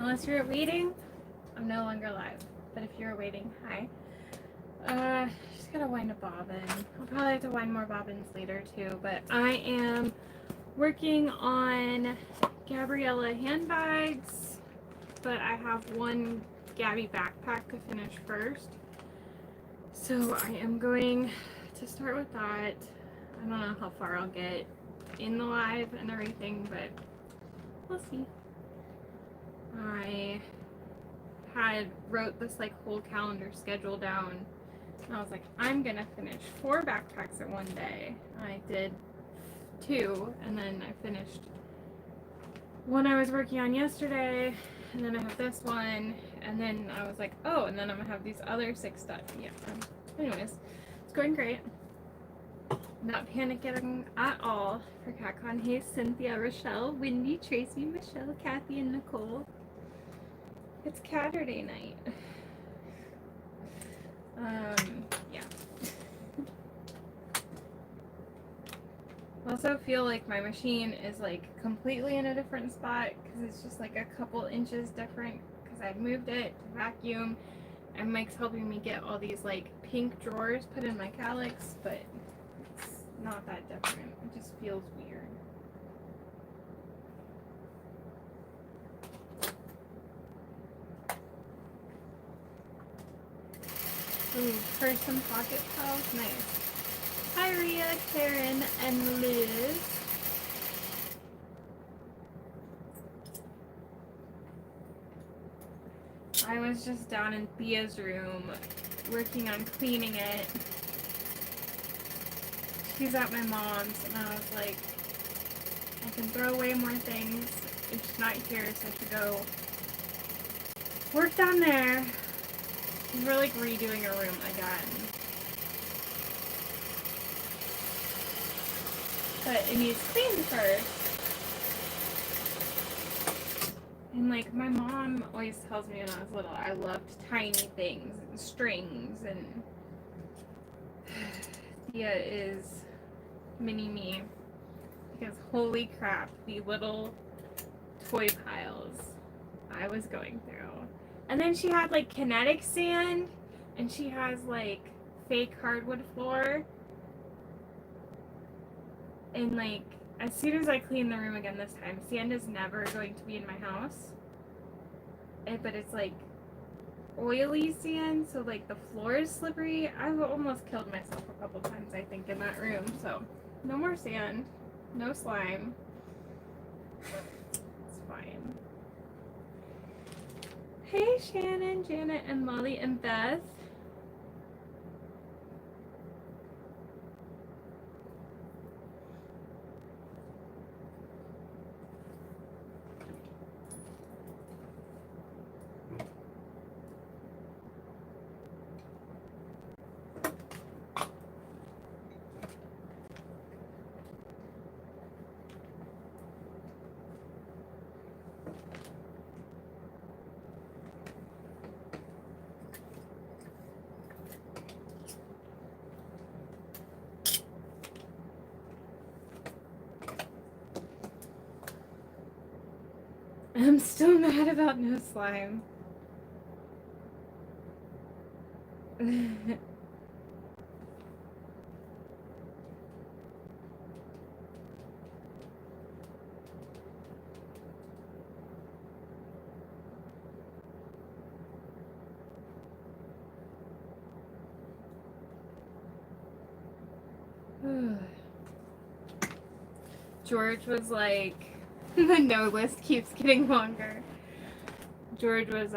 Unless you're waiting, I'm no longer live. But if you're waiting, hi. Just gotta wind a bobbin. I'll probably have to wind more bobbins later too, but I am working on Gabriella handbags, but I have one Gabby backpack to finish first. So I am going to start with that. I don't know how far I'll get in the live and everything, but we'll see. I wrote this like whole calendar schedule down, and I was like, I'm gonna finish 4 backpacks in one day. I did 2, and then I finished one I was working on yesterday, and then I have this one, and then I was like, oh, and then I'm gonna have these other 6 done. Yeah. Anyways, it's going great. Not panicking at all for CatCon. Hey, Cynthia, Rochelle, Wendy, Tracy, Michelle, Kathy, and Nicole. It's Caturday night. Yeah. I also feel like my machine is like completely in a different spot because it's just like a couple inches different because I've moved it to vacuum, and Mike's helping me get all these like pink drawers put in my calyx, but it's not that different. It just feels weird. Ooh, person pocket pals, nice. Hi Rhea, Karen, and Liz. I was just down in Thea's room working on cleaning it. She's at my mom's, and I was like, I can throw away more things if she's not here, so I should go work down there. We're like redoing a room again. But it needs cleaned first. And like my mom always tells me when I was little, I loved tiny things and strings, and Thea is mini me. Because holy crap, the little toy piles I was going through. And then she had like kinetic sand, and she has like fake hardwood floor. And like as soon as I clean the room again this time, sand is never going to be in my house. But it's like oily sand, so like the floor is slippery. I've almost killed myself a couple times, I think, in that room. So no more sand, no slime. It's fine. Hey Shannon, Janet, and Molly, and Beth. I'm still mad about no slime. George was like, the no list keeps getting longer. George was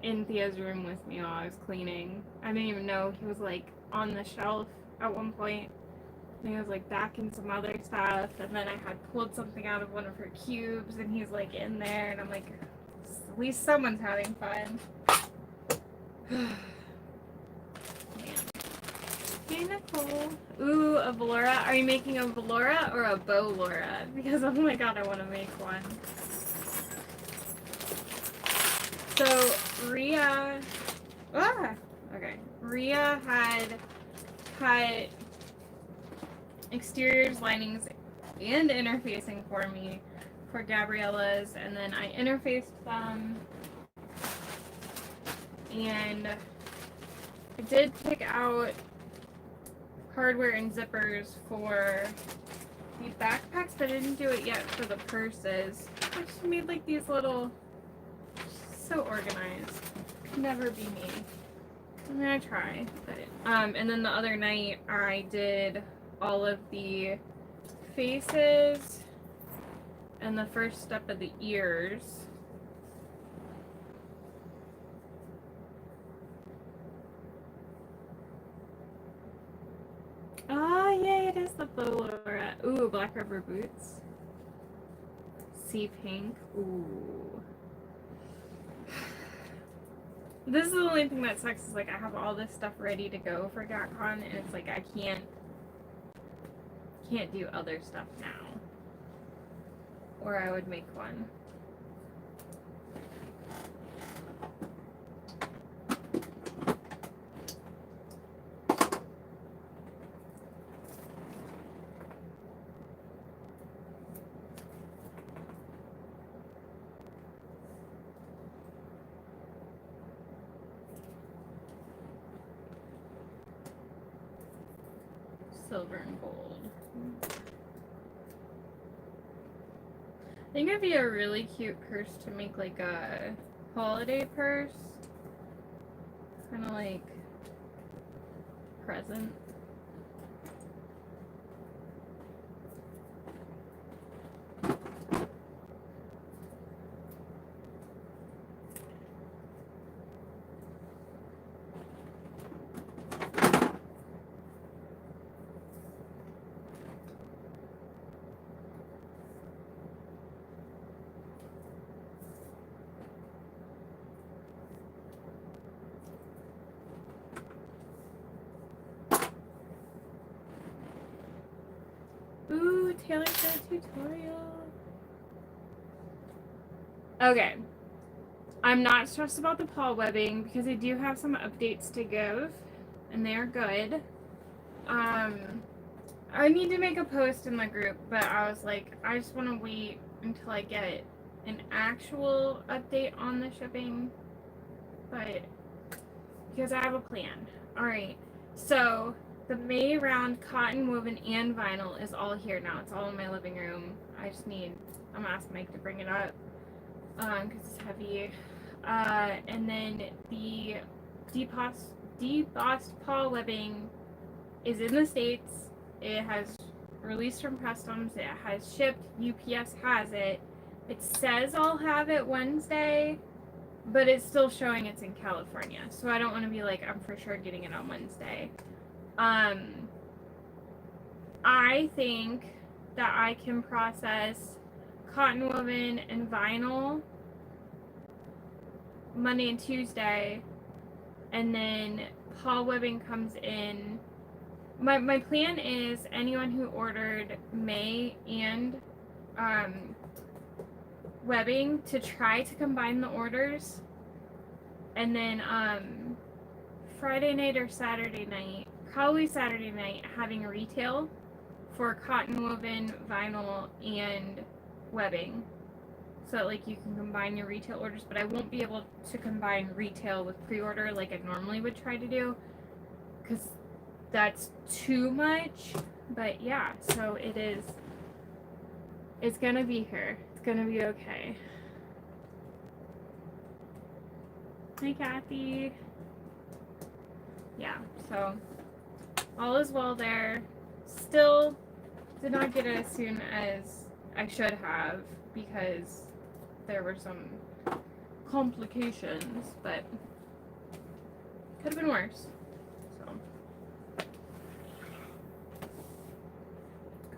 in Thea's room with me while I was cleaning. I didn't even know he was like on the shelf at one point. And he was like back in some other stuff, and then I had pulled something out of one of her cubes, and he's like in there, and I'm like, at least someone's having fun. Hey Nicole. Ooh, a Valora. Are you making a Valora or a bow Laura? Because oh my god, I want to make one. So Rhea, okay. Rhea had cut exteriors, linings, and interfacing for me for Gabriella's, and then I interfaced them, and I did pick out hardware and zippers for the backpacks, but I didn't do it yet for the purses. I just made like these little, so organized. Could never be me. I'm gonna try, but and then the other night I did all of the faces and the first step of the ears. Oh, yay, it is the Laura. Ooh, black rubber boots. Sea pink. Ooh. This is the only thing that sucks is like I have all this stuff ready to go for CatCon, and it's like I can't do other stuff now. Or I would make one. Silver and gold. I think it'd be a really cute purse to make like a holiday purse. Kind of like present. Ooh, Taylor's got a tutorial. Okay. I'm not stressed about the paw webbing because I do have some updates to give, and they are good. I need to make a post in the group, but I was like, I just want to wait until I get an actual update on the shipping, but because I have a plan. Alright, so the May round cotton woven and vinyl is all here now. It's all in my living room. I'm gonna ask Mike to bring it up because it's heavy. And then the debossed paw webbing is in the States. It has released from customs. It has shipped. UPS has it. It says I'll have it Wednesday, but it's still showing it's in California. So I don't want to be like, I'm for sure getting it on Wednesday. I think that I can process cotton woven and vinyl Monday and Tuesday, and then paw webbing comes in. My plan is anyone who ordered May and webbing to try to combine the orders, and then Friday night or Saturday night, probably Saturday night, having a retail for cotton woven, vinyl, and webbing. So that, like, you can combine your retail orders, but I won't be able to combine retail with pre-order like I normally would try to do, because that's too much. But yeah, so it's gonna be here. It's gonna be okay. Hi, Kathy. Yeah, so all is well there. Still did not get it as soon as I should have because there were some complications, but could have been worse. So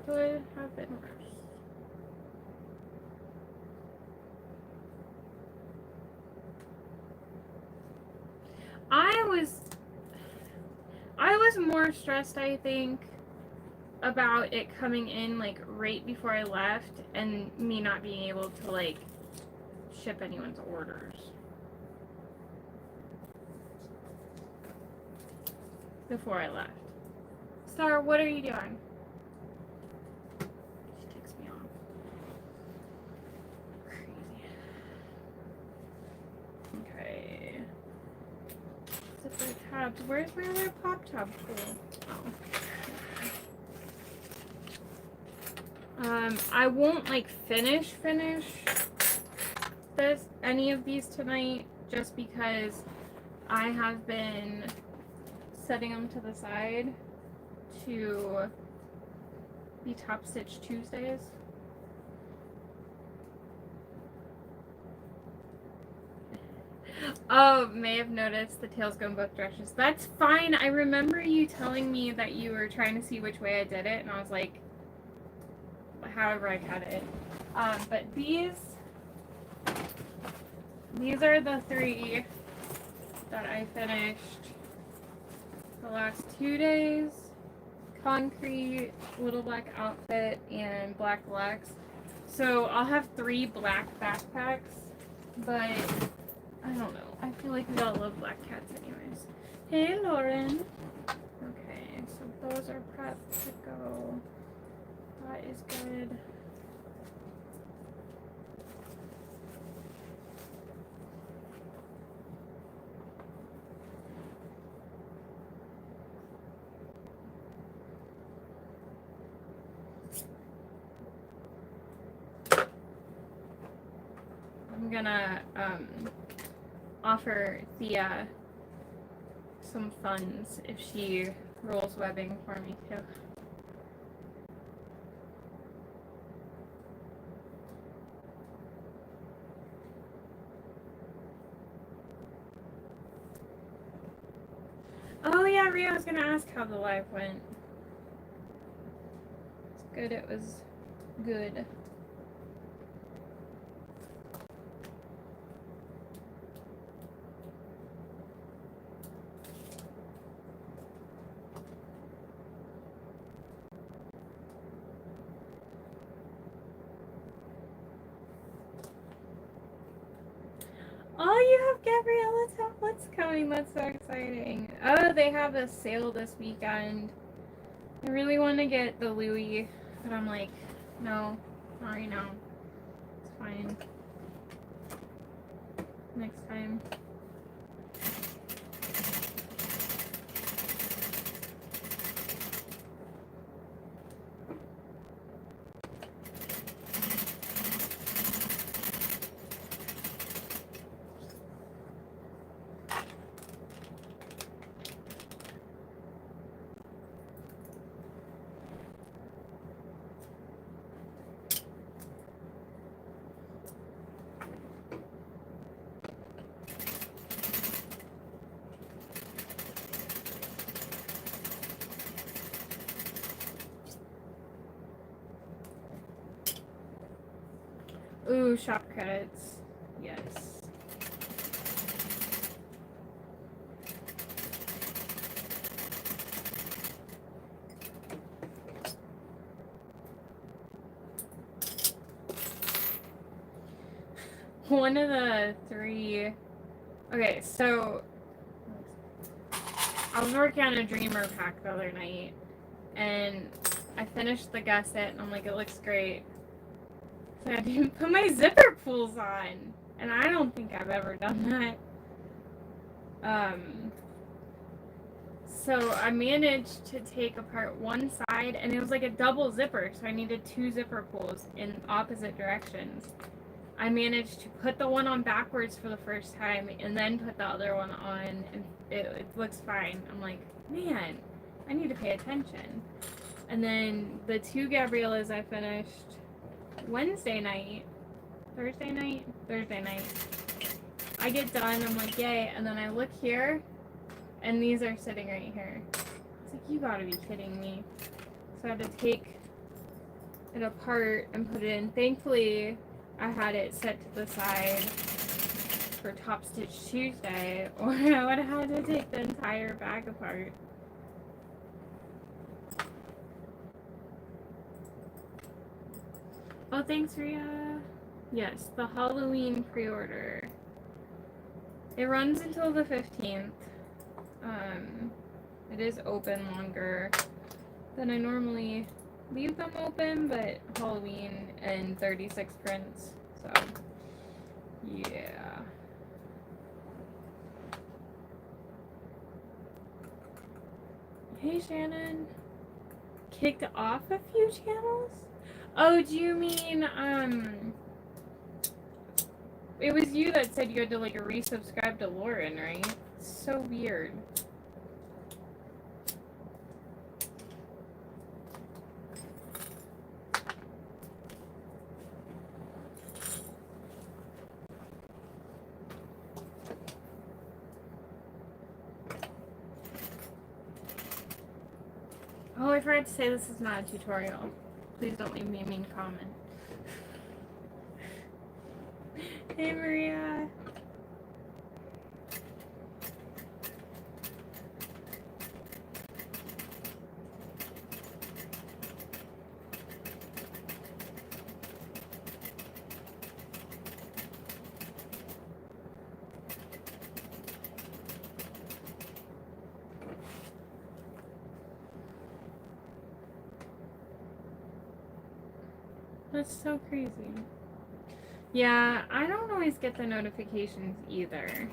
could have been worse. I was more stressed, I think, about it coming in like right before I left and me not being able to like ship anyone's orders before I left. Star, what are you doing? She takes me off. put the tabs. Where's my other pop tab tool? Oh. I won't like finish any of these tonight, just because I have been setting them to the side to be top stitch Tuesdays. Oh, may have noticed the tails go in both directions. That's fine. I remember you telling me that you were trying to see which way I did it, and I was like, however I cut it. But these are the 3 that I finished the last 2 days. Concrete, Little Black Outfit, and Black Deluxe. So I'll have 3 black backpacks, but I don't know. I feel like we all love black cats anyways. Hey, Lauren. Okay, so those are prepped to go. That is good. I'm gonna offer Thea some funds if she rolls webbing for me too. Oh yeah, Ria, I was gonna ask how the live went. It's good, it was good. Oh, you have Gabriella's tablets coming. That's so exciting. Oh, they have a sale this weekend. I really want to get the Louis, but I'm like, no, not right now. It's fine. Next time. Ooh, shop credits. Yes. One of the 3. Okay, so I was working on a Dreamer pack the other night, and I finished the gusset, and I'm like, it looks great. So I didn't put my zipper pulls on, and I don't think I've ever done that. So I managed to take apart one side, and it was like a double zipper, so I needed 2 zipper pulls in opposite directions. I managed to put the one on backwards for the first time, and then put the other one on, and it looks fine. I'm like, man, I need to pay attention. And then the 2 Gabriellas I finished Thursday night. I get done, I'm like, yay, and then I look here, and these are sitting right here. It's like, you gotta be kidding me. So I had to take it apart and put it in. Thankfully, I had it set to the side for Top Stitch Tuesday, or I would have had to take the entire bag apart. Oh, thanks, Ria. Yes, the Halloween pre-order. It runs until the 15th. It is open longer than I normally leave them open, but Halloween and 36 prints, so yeah. Hey, Shannon. Kicked off a few channels? Oh, do you mean, it was you that said you had to, like, resubscribe to Lauren, right? It's so weird. Oh, I forgot to say this is not a tutorial. Please don't leave me a mean comment. Hey, Maria. That's so crazy. Yeah, I don't always get the notifications either.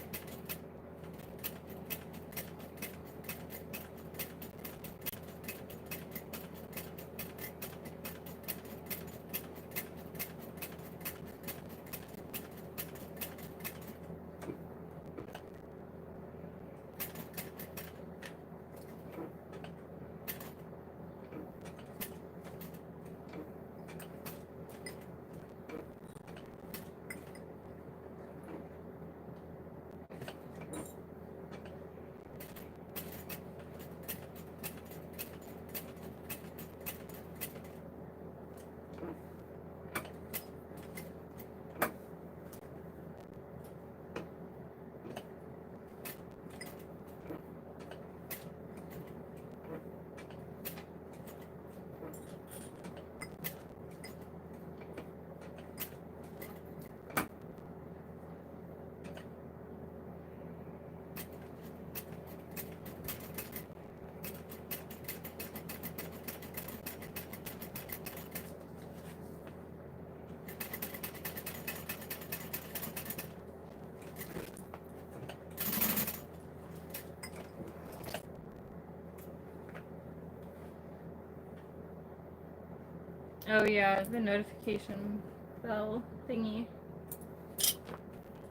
Oh yeah, the notification bell thingy.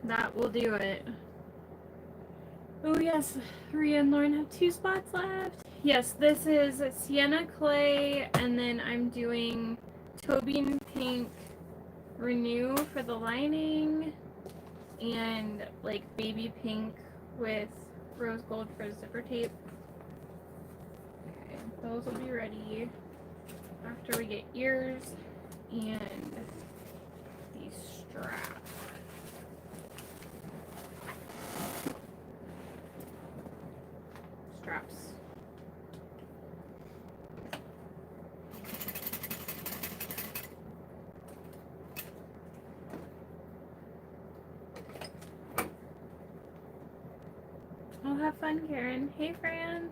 That will do it. Oh yes, Rhea and Lauren have 2 spots left. Yes, this is Sienna Clay, and then I'm doing Tobin Pink Renew for the lining, and like baby pink with rose gold for zipper tape. Okay, those will be ready after we get ears and the strap. Straps. I'll have fun, Karen. Hey, Fran.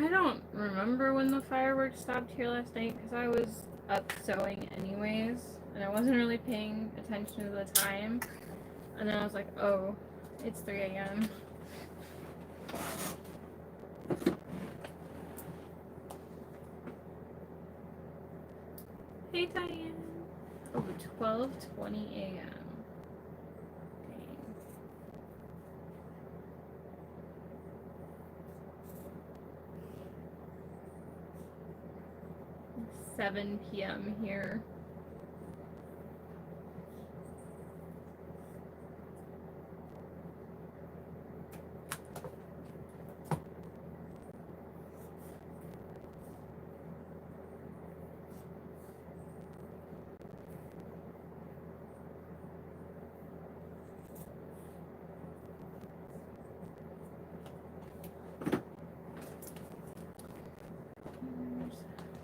I don't remember when the fireworks stopped here last night because I was up sewing anyways, and I wasn't really paying attention to the time. And then I was like, oh, it's 3 a.m. Hey, Diane. Oh, 12:20 a.m. Dang. 7 p.m. here.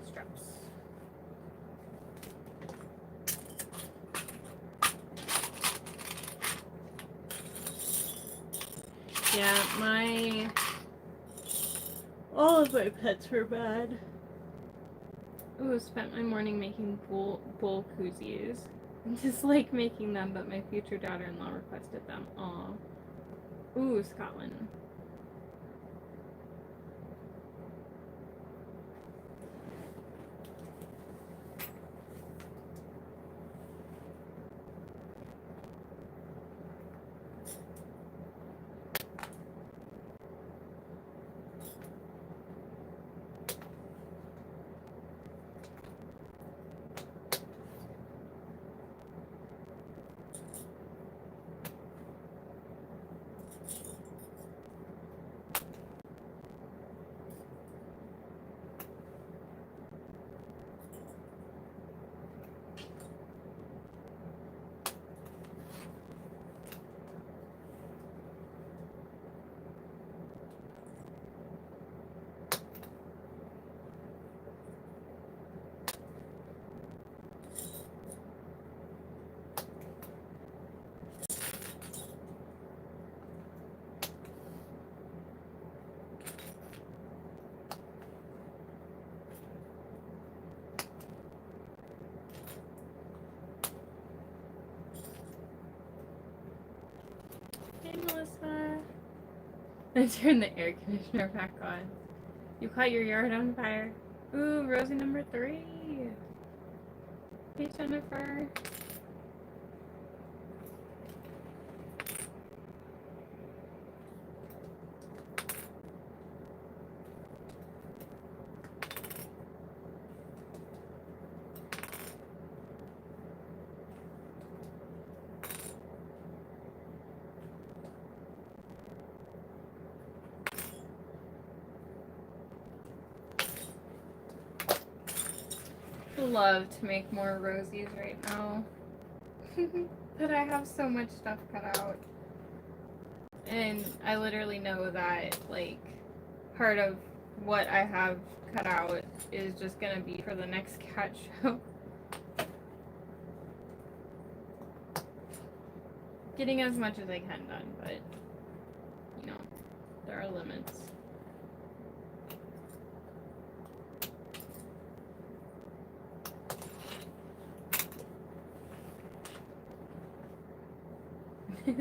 Straps. Yeah, all of my pets were bad. Ooh, spent my morning making bowl koozies. I just like making them, but my future daughter-in-law requested them. Aw. Ooh, Scotland. Hey, Melissa. I turned the air conditioner back on. You caught your yard on fire. Ooh, Rosie number 3. Hey, Jennifer. Love to make more rosies right now. But I have so much stuff cut out. And I literally know that, like, part of what I have cut out is just gonna be for the next cat show. Getting as much as I can done, but, you know, there are limits. Fire.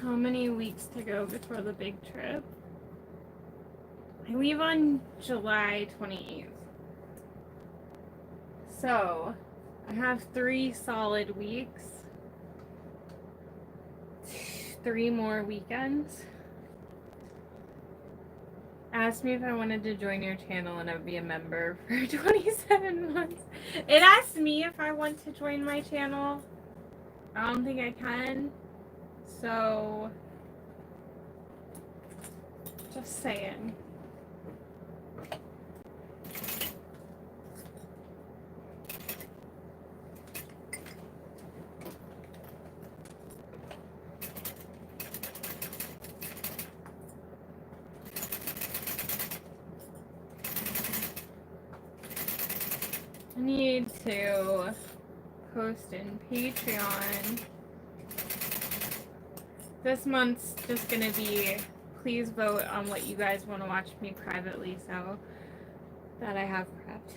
How many weeks to go before the big trip? I leave on July 28th. So, I have 3 solid weeks. 3 more weekends. Asked me if I wanted to join your channel and I'd be a member for 27 months. It asked me if I want to join my channel. I don't think I can. So, just saying. I need to post in Patreon. This month's just gonna be, please vote on what you guys want to watch me privately, so that I have prepped.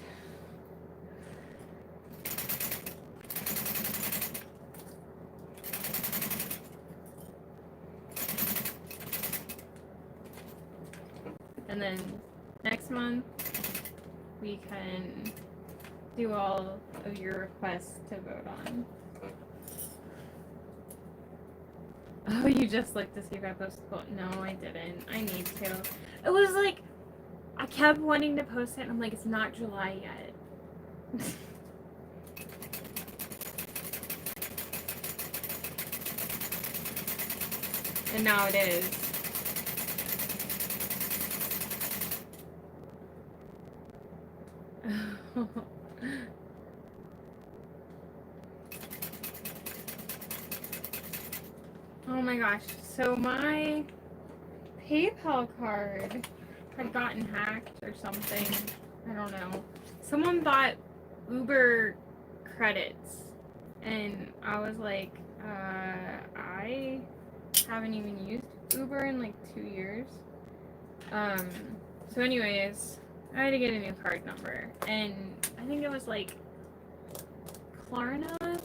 And then next month we can do all of your requests to vote on. Oh, you just looked to see if I posted the quote. No, I didn't. I need to. It was like, I kept wanting to post it, and I'm like, it's not July yet. And now it is. Oh my gosh. So my PayPal card had gotten hacked or something. I don't know. Someone bought Uber credits. And I was like, I haven't even used Uber in like 2 years. So anyways, I had to get a new card number. And I think it was like Klarna.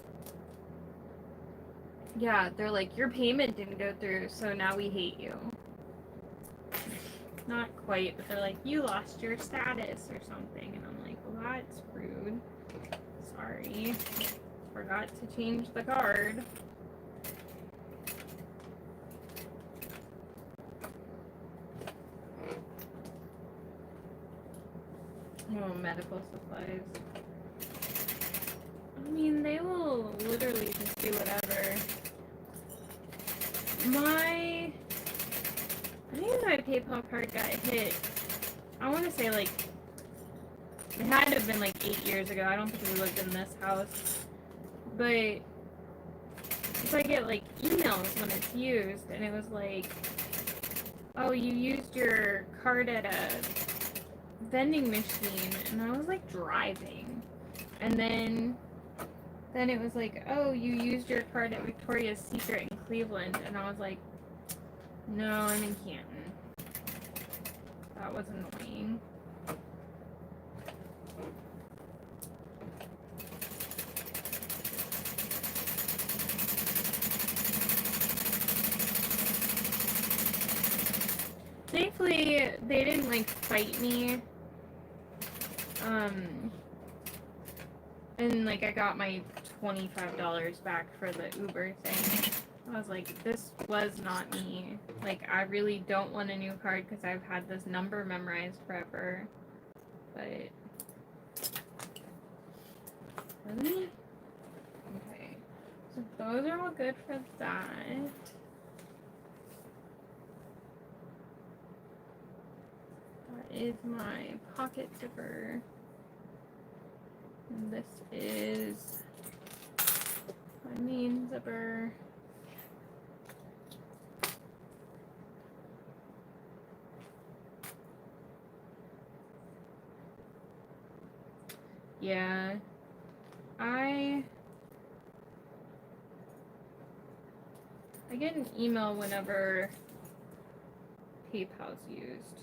Yeah, they're like, your payment didn't go through, so now we hate you. Not quite, but they're like, you lost your status or something. And I'm like, well, that's rude. Sorry. Forgot to change the card. Oh, medical supplies. I mean, they will literally just do whatever. I think my PayPal card got hit. I want to say like, it had to have been like 8 years ago. I don't think we lived in this house. But if I get like emails when it's used, and it was like, oh, you used your card at a vending machine, and I was like driving, and then it was like, oh, you used your card at Victoria's Secret in Cleveland, and I was like, no, I'm in Canton. That was annoying. Thankfully, they didn't like fight me. And like I got my $25 back for the Uber thing. I was like, this was not me. Like, I really don't want a new card because I've had this number memorized forever. But really? Okay. So those are all good for that. That is my pocket zipper. And this is my main zipper. Yeah, I get an email whenever PayPal's used.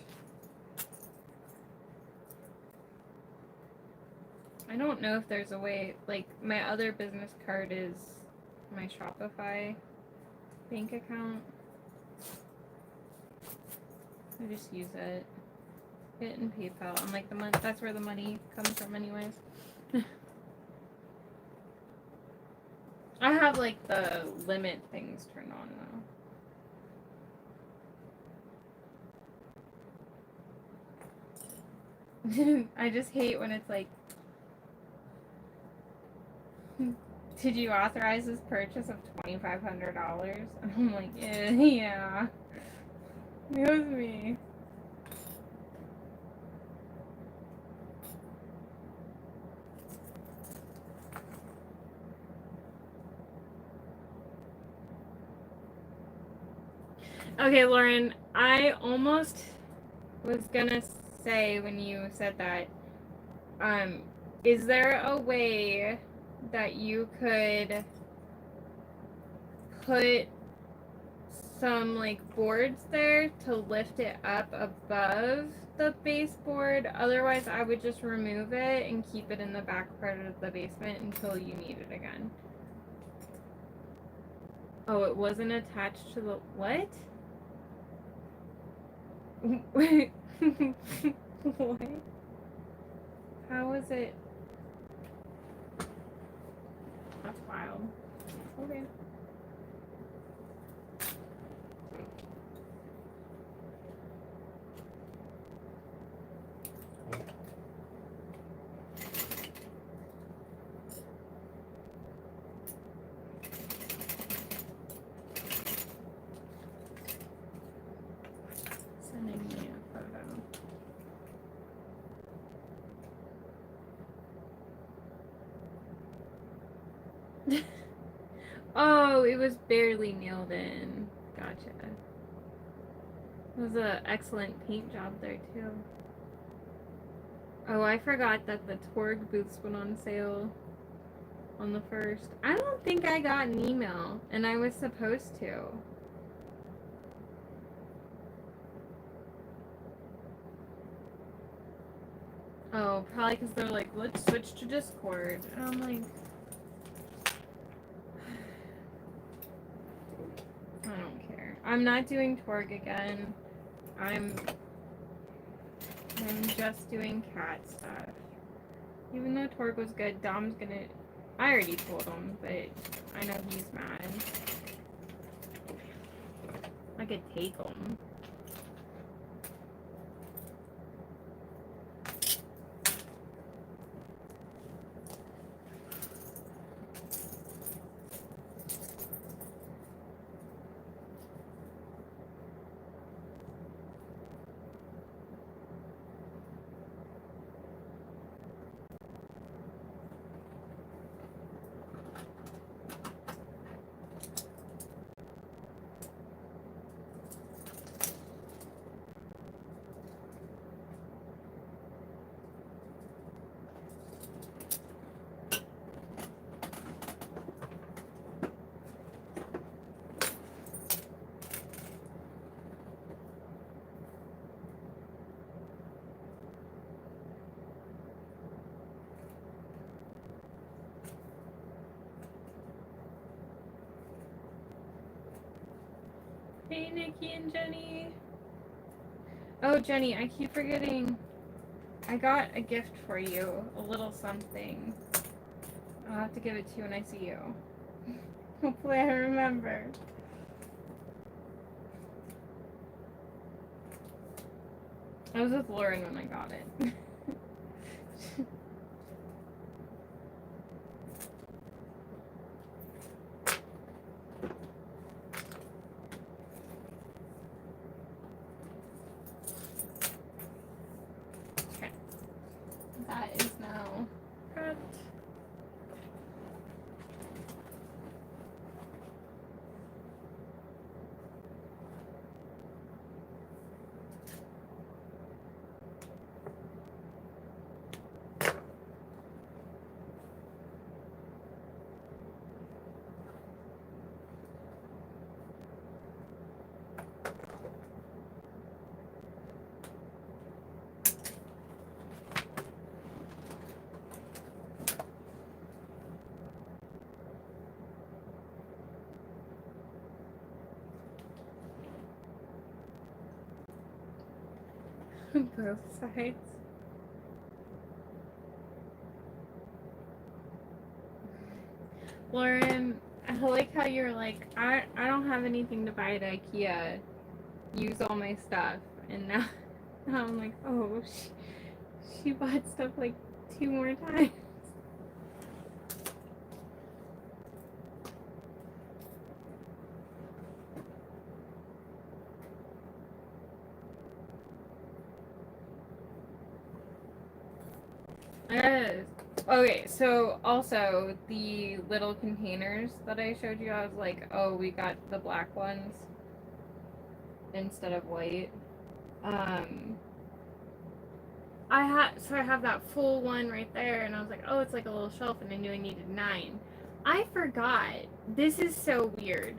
I don't know if there's a way, like, my other business card is my Shopify bank account. I just use it. Get it in PayPal. I'm like, that's where the money comes from anyways. I have, like, the limit things turned on, though. I just hate when it's like, did you authorize this purchase of $2,500? And I'm like, yeah. It was me. Okay, Lauren, I almost was gonna say when you said that, is there a way that you could put some like boards there to lift it up above the baseboard? Otherwise, I would just remove it and keep it in the back part of the basement until you need it again. Oh, it wasn't attached to the what? What? How was it? That's wild. Okay. Sending me a photo. Oh, it was barely nailed in. Gotcha. It was an excellent paint job there, too. Oh, I forgot that the Torg booths went on sale on the 1st. I don't think I got an email, and I was supposed to. Oh, probably because they're like, let's switch to Discord. And I'm like, I don't care. I'm not doing Torg again. I'm just doing cat stuff. Even though Torg was good, Dom's gonna... I already told him, but I know he's mad. I could take him. Hey, Nikki and Jenny. Oh, Jenny, I keep forgetting. I got a gift for you. A little something. I'll have to give it to you when I see you. Hopefully I remember. I was with Lauren when I got it. Okay. That is now cut. Both sides. Lauren, I like how you're like, I don't have anything to buy at IKEA. Use all my stuff. And now I'm like, oh, she bought stuff like 2 more times. Okay, so also the little containers that I showed you, I was like, oh, we got the black ones instead of white. I have that full one right there, and I was like, oh, it's like a little shelf, and I knew I needed 9. I forgot. This is so weird.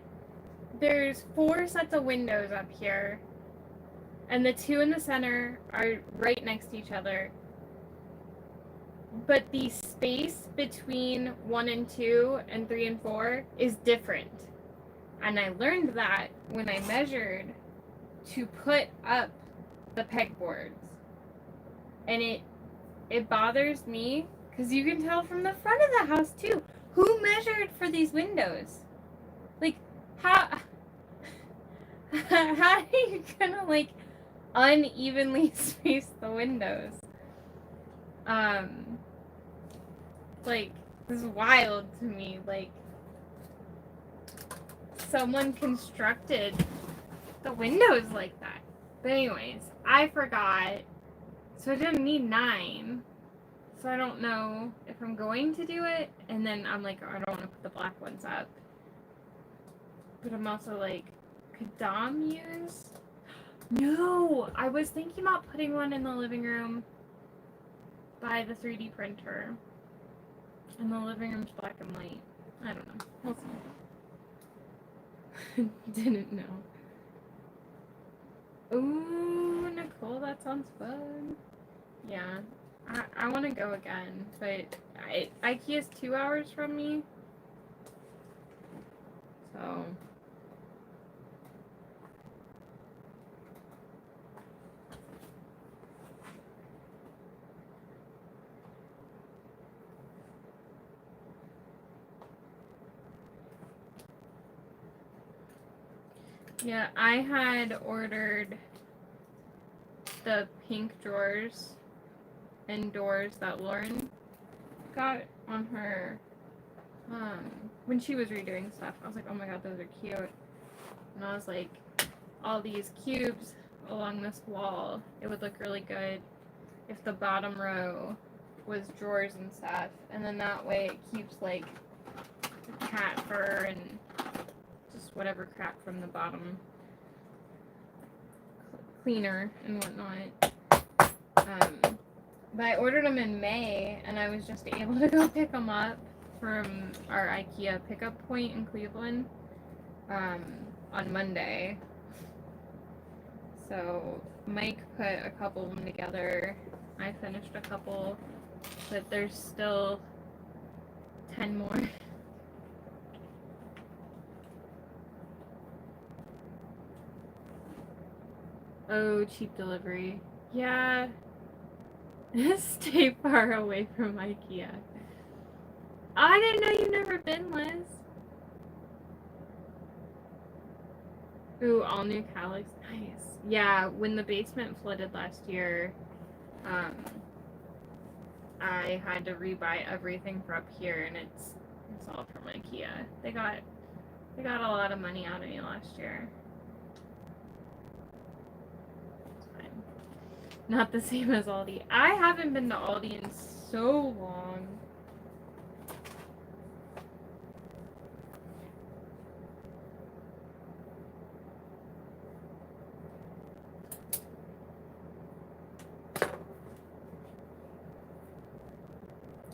There's 4 sets of windows up here, and the 2 in the center are right next to each other. But the space between 1 and 2 and 3 and 4 is different. And I learned that when I measured to put up the pegboards. And it bothers me because you can tell from the front of the house too. Who measured for these windows? Like, how are you gonna like unevenly space the windows? Like, this is wild to me. Like, someone constructed the windows like that. But anyways, I forgot. So I didn't need 9. So I don't know if I'm going to do it. And then I'm like, I don't want to put the black ones up. But I'm also like, could Dom use? No! I was thinking about putting one in the living room by the 3D printer. And the living room's black and white. I don't know. We'll see. Didn't know. Ooh, Nicole, that sounds fun. Yeah. I want to go again, but IKEA's 2 hours from me. So. Yeah, I had ordered the pink drawers and doors that Lauren got on her, when she was redoing stuff. I was like, oh my god, those are cute. And I was like, all these cubes along this wall, it would look really good if the bottom row was drawers and stuff. And then that way it keeps like cat fur and just whatever crap from the bottom cleaner and whatnot. But I ordered them in May, and I was just able to go pick them up from our IKEA pickup point in Cleveland on Monday. So Mike put a couple of them together. I finished a couple, but there's still 10 more. Oh, cheap delivery. Yeah. Stay far away from IKEA. I didn't know you've never been, Liz. Ooh, all new Calyx. Nice. Yeah, when the basement flooded last year, I had to rebuy everything for up here, and it's all from IKEA. They got a lot of money out of me last year. Not the same as Aldi. I haven't been to Aldi in so long.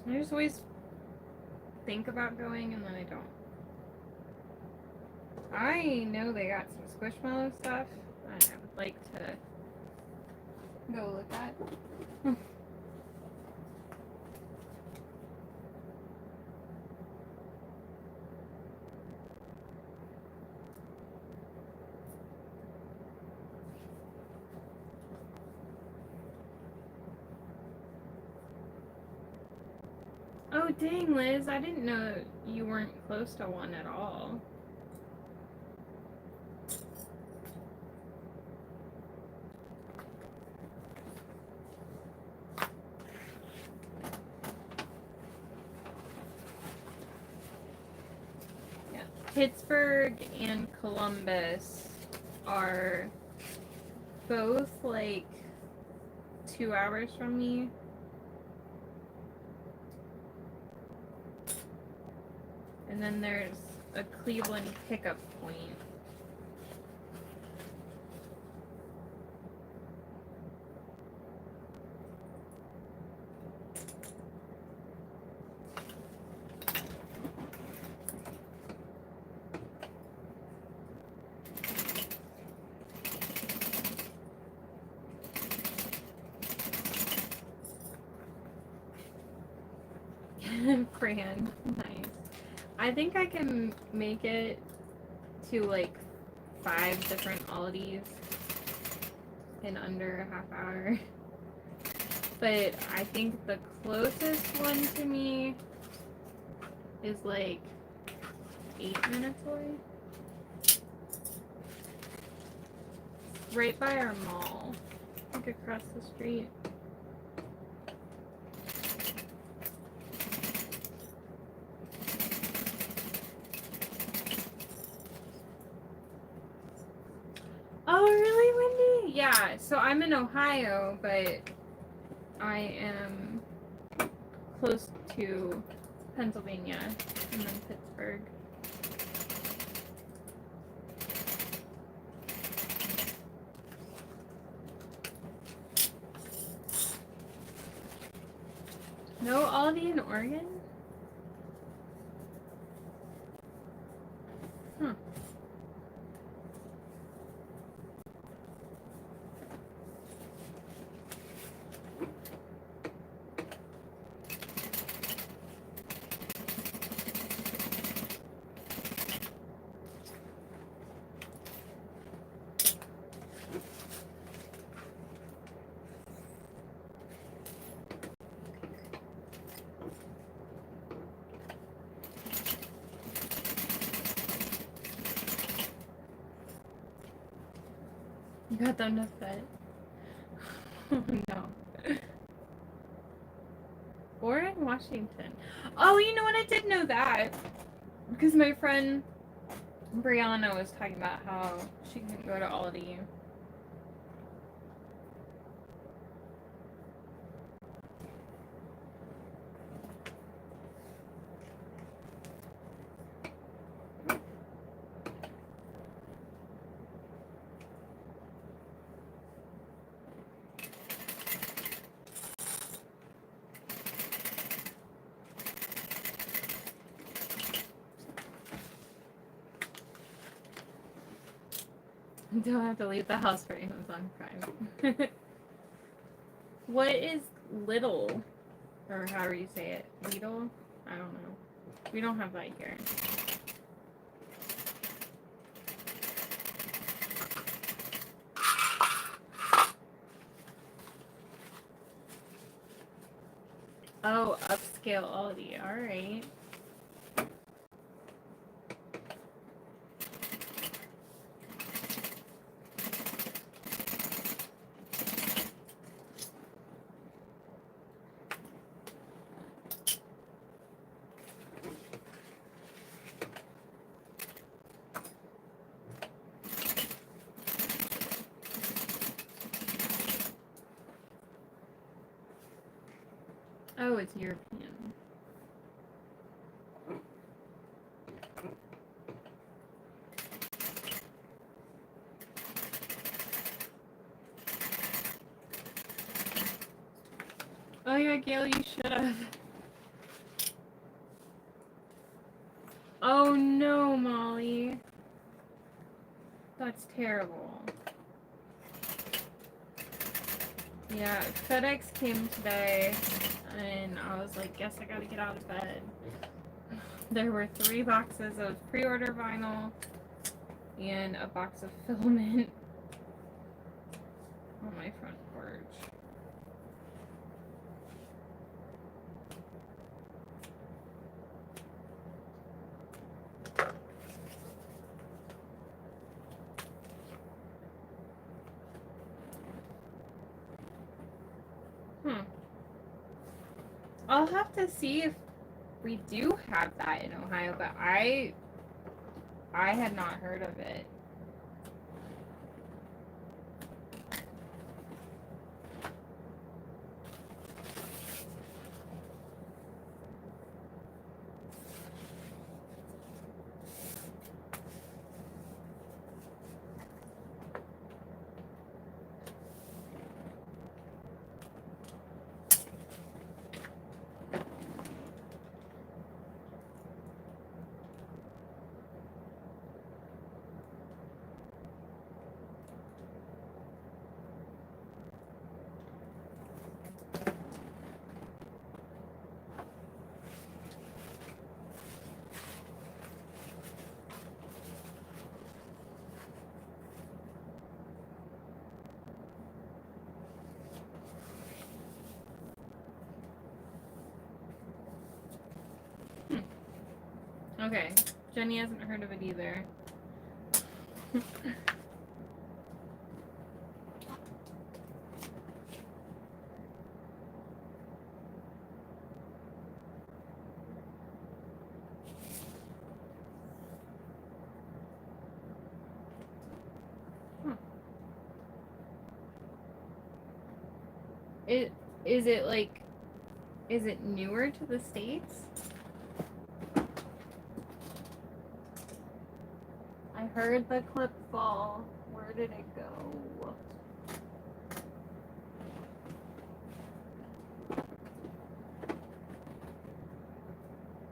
I just always think about going and then I don't. I know they got some Squishmallow stuff that I would like to go look at. Oh dang, Liz, I didn't know you weren't close to one at all. Yeah, Pittsburgh and Columbus are both like 2 hours from me. And then there's a Cleveland pickup point. Fran, nice. I think I can make it to like 5 different Aldis in under a half hour. But I think the closest one to me is like 8 minutes away. Right by our mall. Like across the street. Oh, really, Wendy? Yeah, so I'm in Ohio, but I am close to Pennsylvania and then Pittsburgh. No Aldi in Oregon? Huh. You got them to fit. Oh no. Or in Washington. Oh, you know what? I did know that. Because my friend Brianna was talking about how she can go to Aldi. Don't have to leave the house for Amazon Prime. What is Little? Or however you say it. Lidl? I don't know. We don't have that here. Oh, upscale Aldi. Alright. Oh, it's European. Oh yeah, Gail, you should have. Oh no, Molly. That's terrible. Yeah, FedEx came today, and I was like, guess I gotta get out of bed. There were 3 boxes of pre-order vinyl and a box of filament on my front porch. I'll have to see if we do have that in Ohio, but I had not heard of it. Okay. Jenny hasn't heard of it either. Is it newer to the States? I heard the clip fall. Where did it go?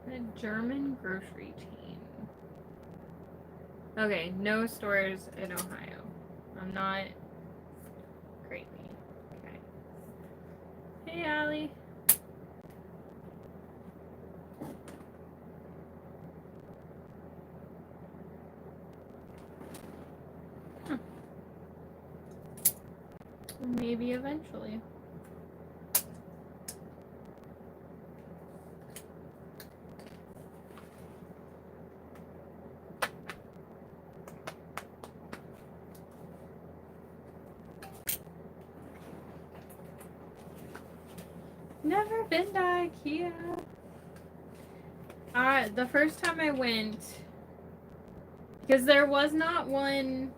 A German grocery chain. Okay, no stores in Ohio. I'm not crazy. Okay. Hey, Allie. Maybe eventually. Never been to IKEA. The first time I went, because there was not one,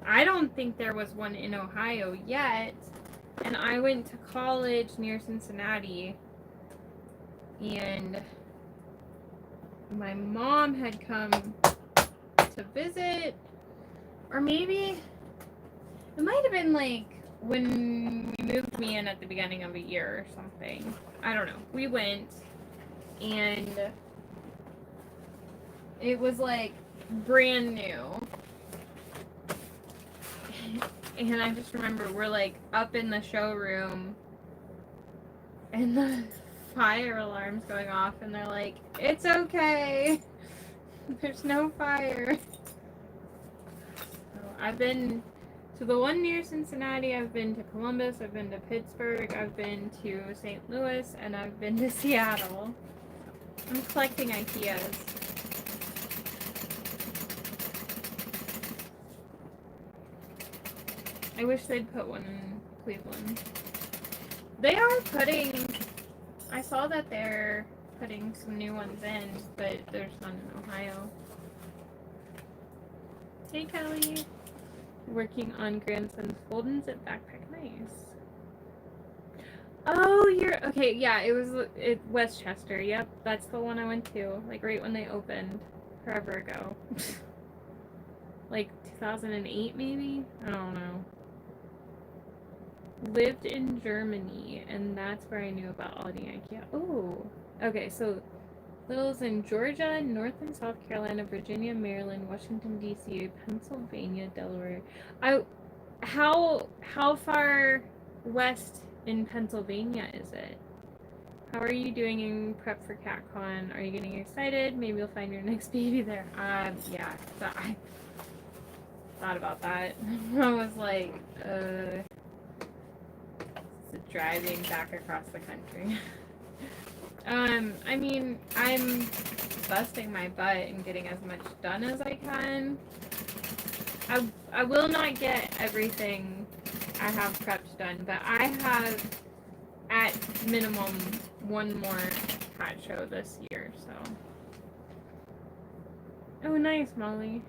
I don't think there was one in Ohio yet, and I went to college near Cincinnati, and my mom had come to visit, or maybe it might have been like when we moved me in at the beginning of a year or something. I don't know. We went, and it was like brand new. And I just remember we're like up in the showroom and the fire alarm's going off, and they're like, it's okay. There's no fire. So I've been to the one near Cincinnati, I've been to Columbus, I've been to Pittsburgh, I've been to St. Louis, and I've been to Seattle. I'm collecting IKEAs. I wish they'd put one in Cleveland. They are putting, I saw that they're putting some new ones in, but there's none in Ohio. Hey, Kelly. Working on grandson's Golden Zip backpack. Nice. Oh, you're, okay, yeah, it was Westchester. Yep, that's the one I went to, like right when they opened, forever ago. Like 2008 maybe? I don't know. Lived in Germany, and that's where I knew about Aldi IKEA. Oh, okay, so Little's in Georgia, North and South Carolina, Virginia, Maryland, Washington, D.C., Pennsylvania, Delaware. How far west in Pennsylvania is it? How are you doing in prep for CatCon? Are you getting excited? Maybe you'll find your next baby there. Yeah, so I thought about that. I was like, driving back across the country. I mean, I'm busting my butt and getting as much done as I can. I will not get everything I have prepped done, but I have at minimum one more cat show this year, so. Oh, nice, Molly.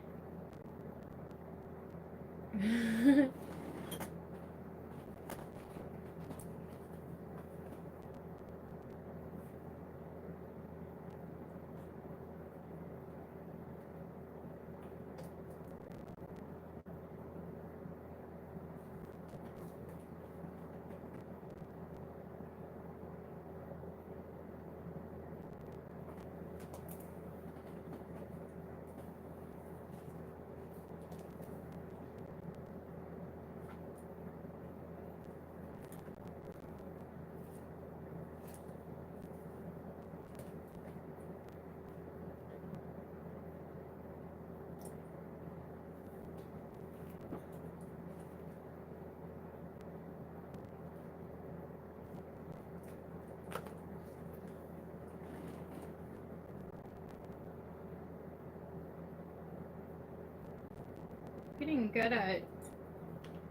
Getting good at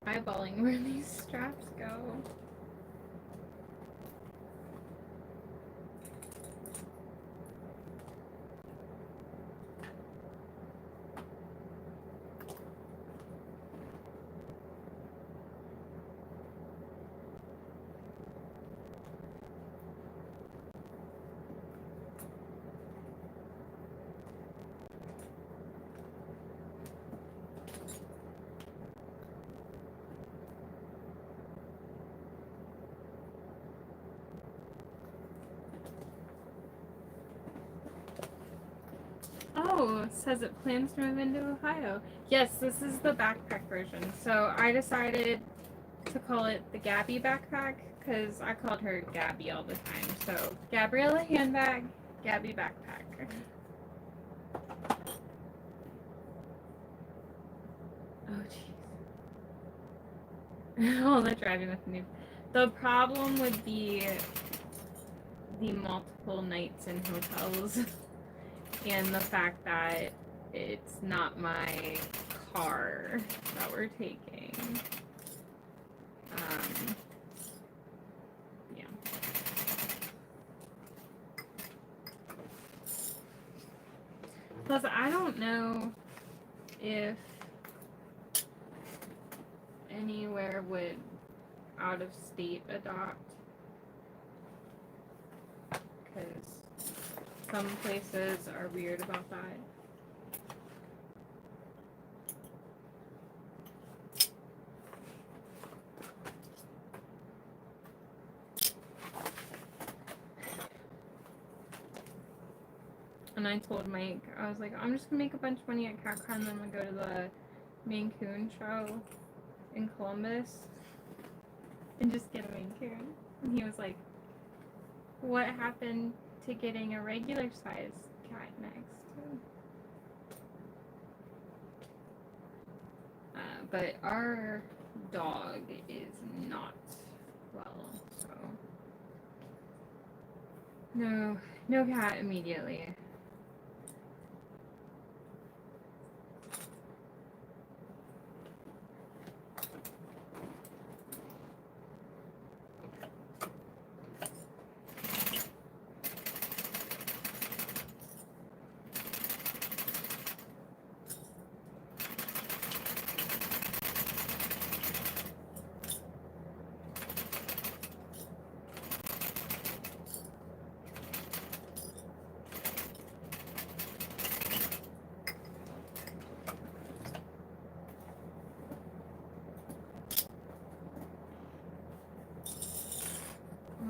eyeballing where these straps go. Oh, it says it plans to move into Ohio. Yes, this is the backpack version. So I decided to call it the Gabby backpack because I called her Gabby all the time. So Gabriella handbag, Gabby backpack. Oh jeez. All the driving with me. The problem would be the multiple nights in hotels and the fact that it's not my car that we're taking. Yeah. Plus, I don't know if anywhere would out of state adopt, because some places are weird about that. And I told Mike, I was like, I'm just gonna make a bunch of money at CatCon, and then I'm gonna go to the Maine Coon show in Columbus and just get a Maine Coon. And he was like, what happened to getting a regular size cat next? But our dog is not well, so no cat immediately.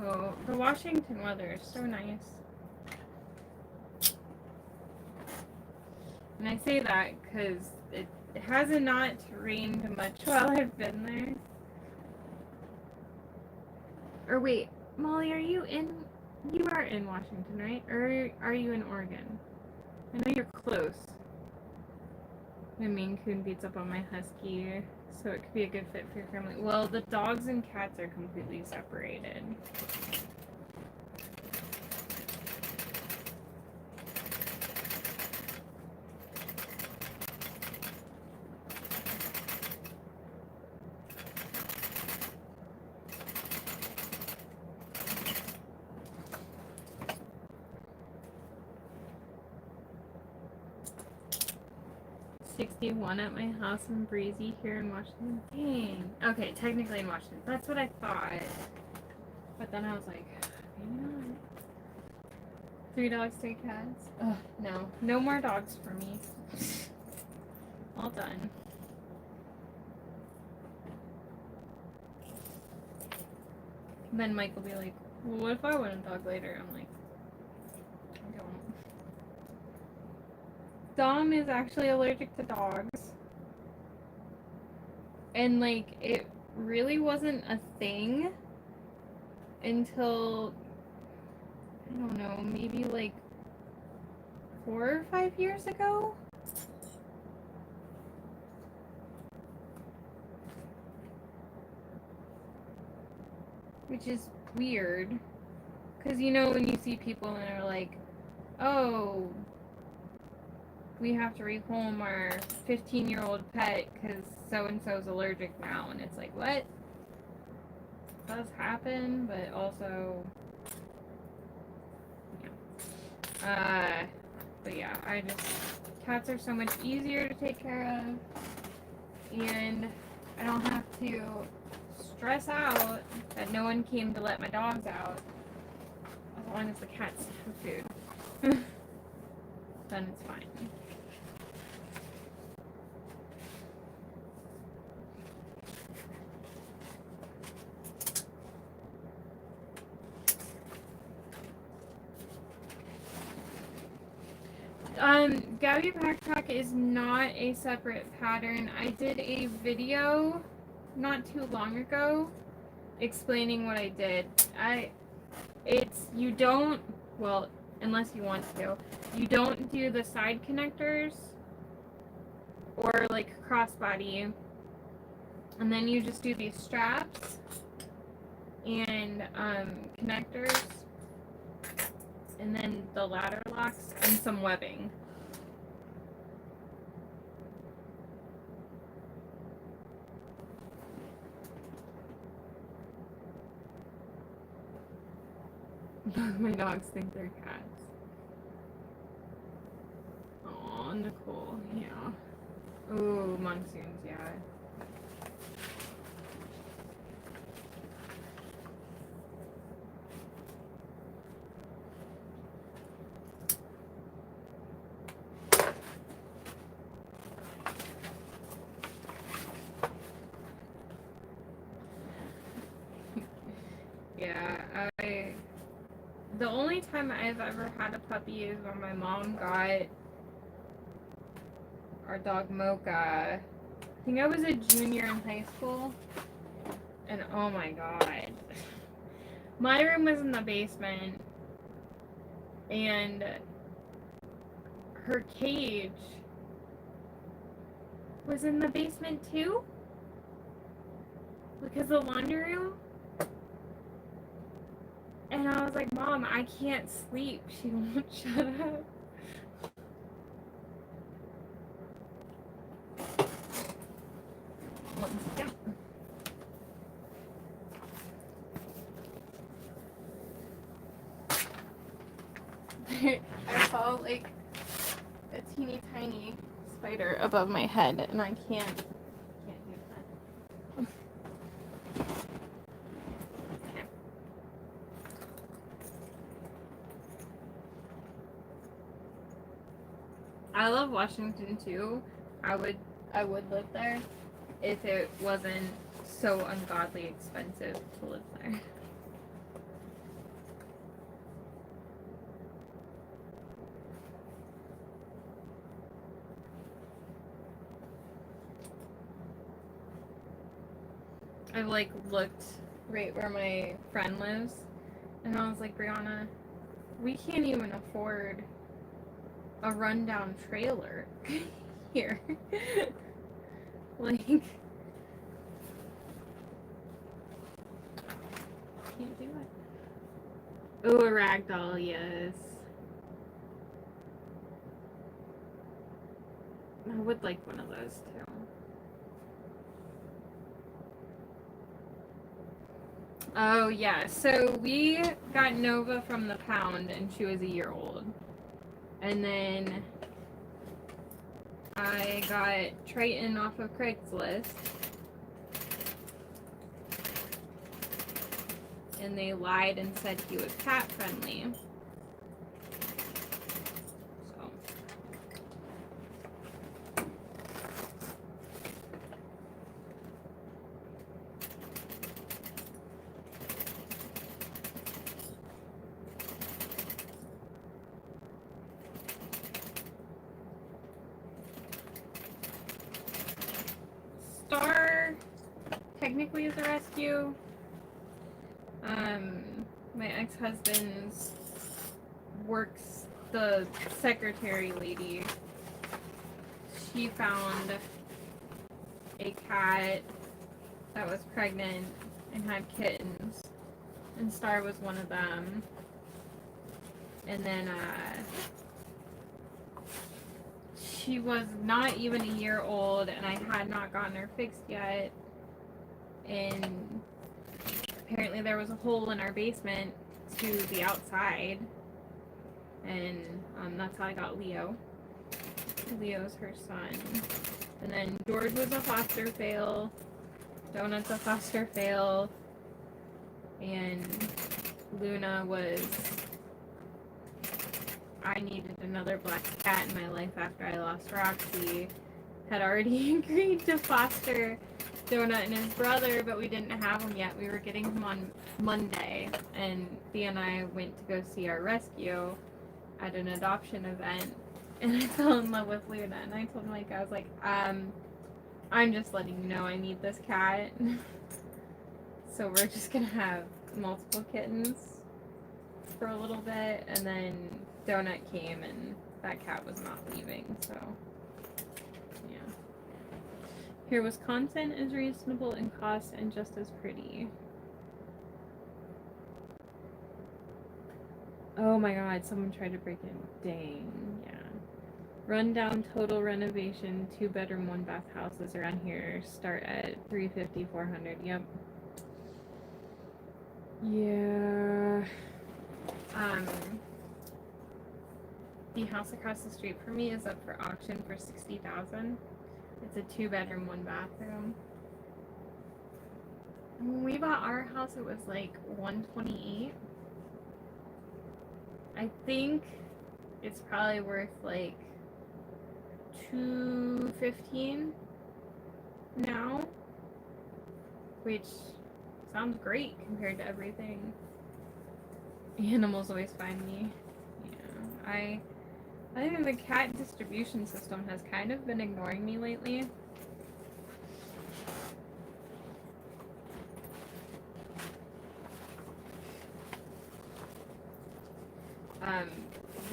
Oh, the Washington weather is so nice. And I say that because it hasn't not rained much while I've been there. Or wait, Molly, are you in? You are in Washington, right? Or are you in Oregon? I know you're close. My Maine Coon beats up on my Husky, so it could be a good fit for your family. Well, the dogs and cats are completely separated. '61 at my house and breezy here in Washington. Dang. Okay, technically in Washington. That's what I thought. But then I was like, maybe not. 3 dogs, 3 cats. Ugh, no. No more dogs for me. All done. Then Mike will be like, well, what if I want a dog later? I'm like, I don't. Dom is actually allergic to dogs. And, like, it really wasn't a thing until, I don't know, maybe, like, 4 or 5 years ago? Which is weird. Because, you know, when you see people and are like, oh, we have to rehome our 15-year-old pet because so-and-so's allergic now. And it's like, what? It does happen, but also, yeah. But yeah, cats are so much easier to take care of, and I don't have to stress out that no one came to let my dogs out. As long as the cats have food, then it's fine. Gabby Backpack is not a separate pattern. I did a video not too long ago explaining what I did. You don't, well, unless you want to, you don't do the side connectors or like crossbody, and then you just do these straps and connectors, and then the ladder locks and some webbing. My dogs think they're cats. Aw, Nicole, yeah. Ooh, monsoons, yeah. Yeah, the only time I've ever had a puppy is when my mom got our dog Mocha. I think I was a junior in high school, and oh my god. My room was in the basement, and her cage was in the basement too? Because the laundry room? And I was like, Mom, I can't sleep. She won't shut up. I saw like a teeny tiny spider above my head, and I can't do that. Okay. I love Washington too. I would live there if it wasn't so ungodly expensive to live there. I've like looked right where my friend lives, and I was like, Brianna, we can't even afford a rundown trailer here. Like, can't do it. Oh, a ragdoll, yes. I would like one of those too. Oh yeah, so we got Nova from the pound, and she was a year old. And then I got Triton off of Craigslist. And they lied and said he was cat friendly. So. Star technically is a rescue. My ex-husband works, the secretary lady. She found a cat that was pregnant and had kittens, and Star was one of them. And then she was not even a year old, and I had not gotten her fixed yet. And apparently there was a hole in our basement to the outside. And that's how I got Leo. Leo's her son. And then George was a foster fail. Donut's a foster fail. And Luna was... I needed another black cat in my life after I lost Roxy. Had already agreed to foster Donut and his brother, but we didn't have him yet. We were getting him on Monday, and Thea and I went to go see our rescue at an adoption event, and I fell in love with Luna, and I told Mike, I was like, I'm just letting you know I need this cat. So we're just gonna have multiple kittens for a little bit, and then Donut came, and that cat was not leaving, so yeah. Here, Wisconsin is reasonable in cost and just as pretty. Oh my god, someone tried to break in. Dang, yeah. Rundown total renovation, 2-bedroom, 1-bath houses around here start at $350, $400. Yep. Yeah. The house across the street from me is up for auction for $60,000. It's a 2-bedroom, 1-bathroom. When we bought our house, it was like $128. I think it's probably worth like $215 now, which sounds great compared to everything. Animals always find me. Yeah, I think the cat distribution system has kind of been ignoring me lately.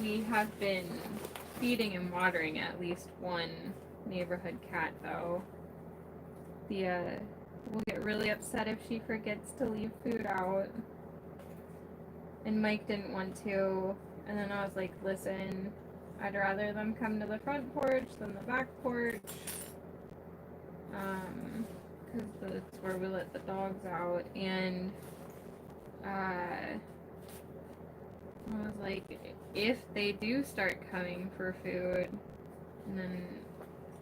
We have been feeding and watering at least one neighborhood cat, though. Thea will get really upset if she forgets to leave food out. And Mike didn't want to. And then I was like, listen, I'd rather them come to the front porch than the back porch. Because that's where we let the dogs out. And I was like, if they do start coming for food, and then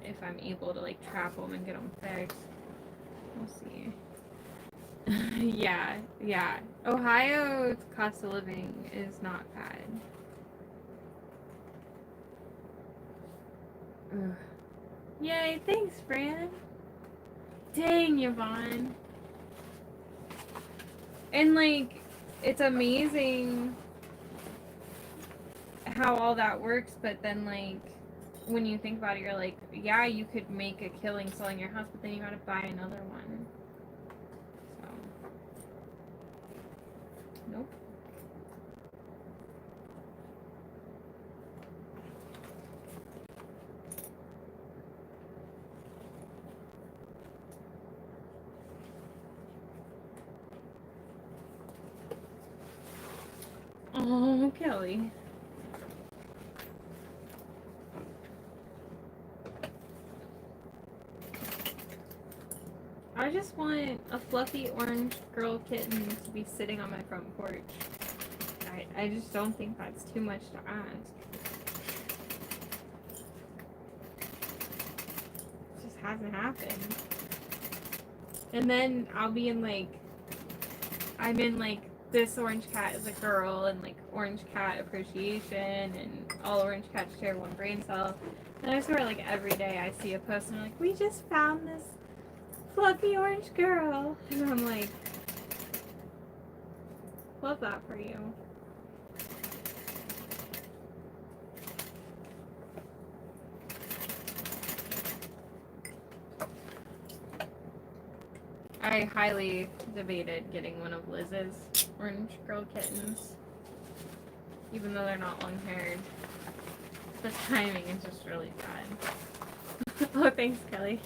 if I'm able to like trap them and get them fixed, we'll see. yeah. Ohio's cost of living is not bad. Ugh. Yay, thanks, Fran. Dang, Yvonne. And like, it's amazing how all that works, but then like when you think about it, you're like, yeah, you could make a killing selling your house, but then you gotta buy another one. So nope. Oh, Kelly. I just want a fluffy orange girl kitten to be sitting on my front porch. I just don't think that's too much to ask. It just hasn't happened. And then I'll be in like, I'm in like, this orange cat is a girl, and like orange cat appreciation, and all orange cats share one brain cell. And I swear, like every day I see a post and they're like, we just found this fluffy orange girl, and I'm like, love that for you. I highly debated getting one of Liz's orange girl kittens, even though they're not long haired. The timing is just really bad. Oh, thanks, Kelly.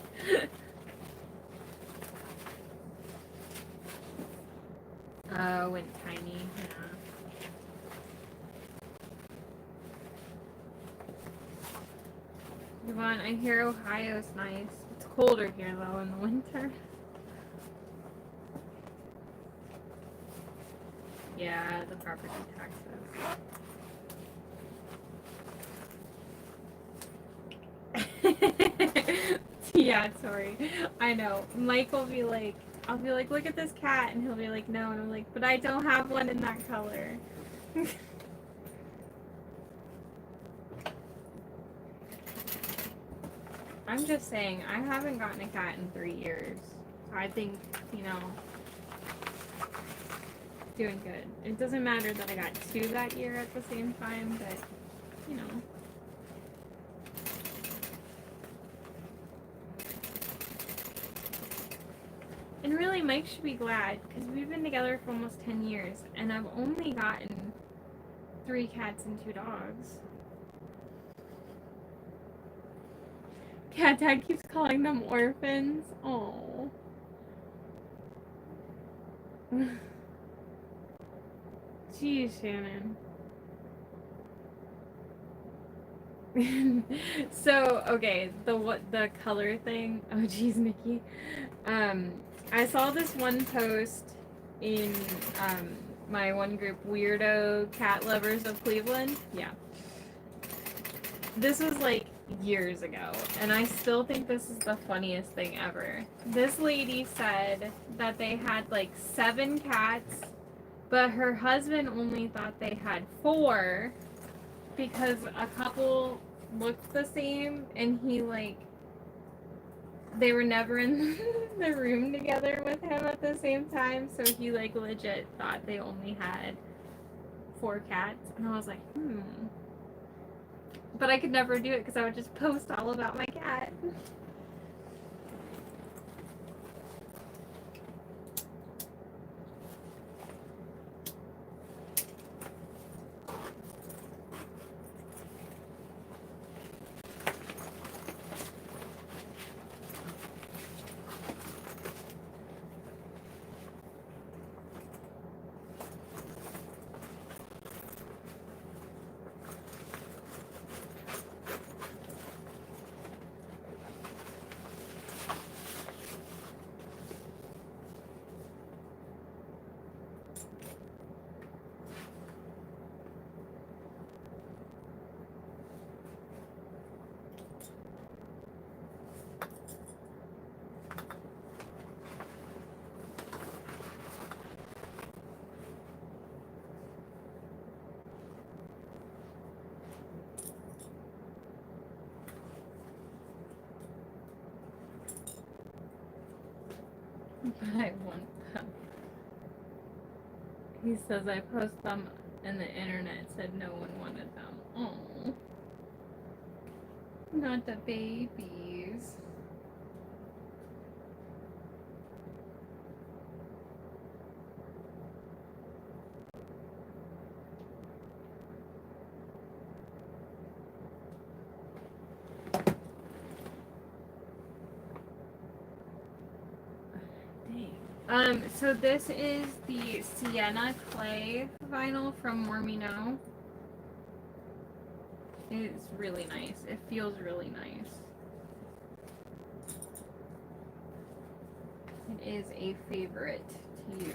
Went tiny, yeah. Yvonne, I hear Ohio's nice. It's colder here though in the winter. Yeah, the property taxes. Yeah, sorry. I know. Mike will be like, I'll be like, look at this cat, and he'll be like, no, and I'm like, but I don't have one in that color. I'm just saying, I haven't gotten a cat in 3 years. So I think, you know, doing good. It doesn't matter that I got 2 that year at the same time, but, you know. And really, Mike should be glad, because we've been together for almost 10 years, and I've only gotten 3 cats and 2 dogs. Cat Dad keeps calling them orphans. Oh. Jeez, Shannon. So, okay, the color thing. Oh, geez, Nikki. I saw this one post in my one group, Weirdo Cat Lovers of Cleveland. Yeah. This was like years ago, and I still think this is the funniest thing ever. This lady said that they had like 7 cats, but her husband only thought they had 4 because a couple looked the same, and he like, they were never in the room together with him at the same time, so he like legit thought they only had 4 cats, and I was like, but I could never do it because I would just post all about my cat. I want them. He says I post them and the internet said no one wanted them. Oh, not the babies. So this is the Sienna Clay vinyl from Mormino. It's really nice. It feels really nice. It is a favorite to use.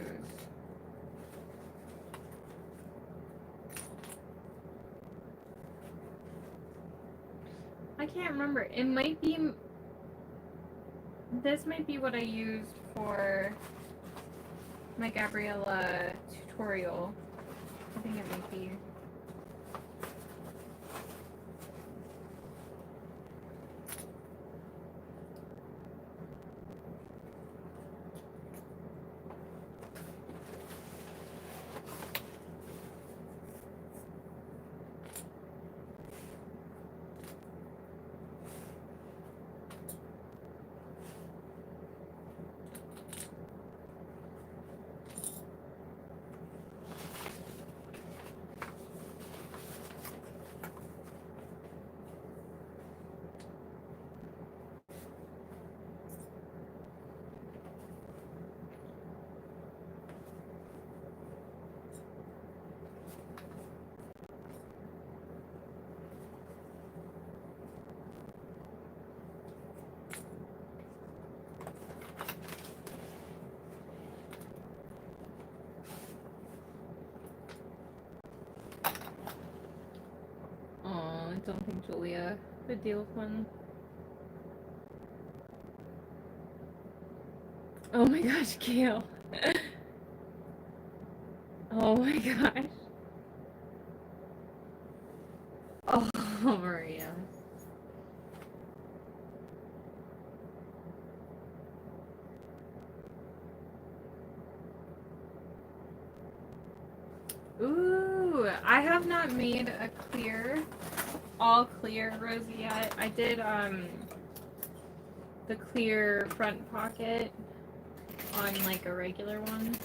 I can't remember. It might be... This might be what I used for my Gabriella tutorial. I think it might be. don't think Julia would deal with one. Oh my gosh, Gail. Oh my gosh. Oh, Maria. Ooh, I have not made a clear, all clear rosy yet. I did the clear front pocket on like a regular one.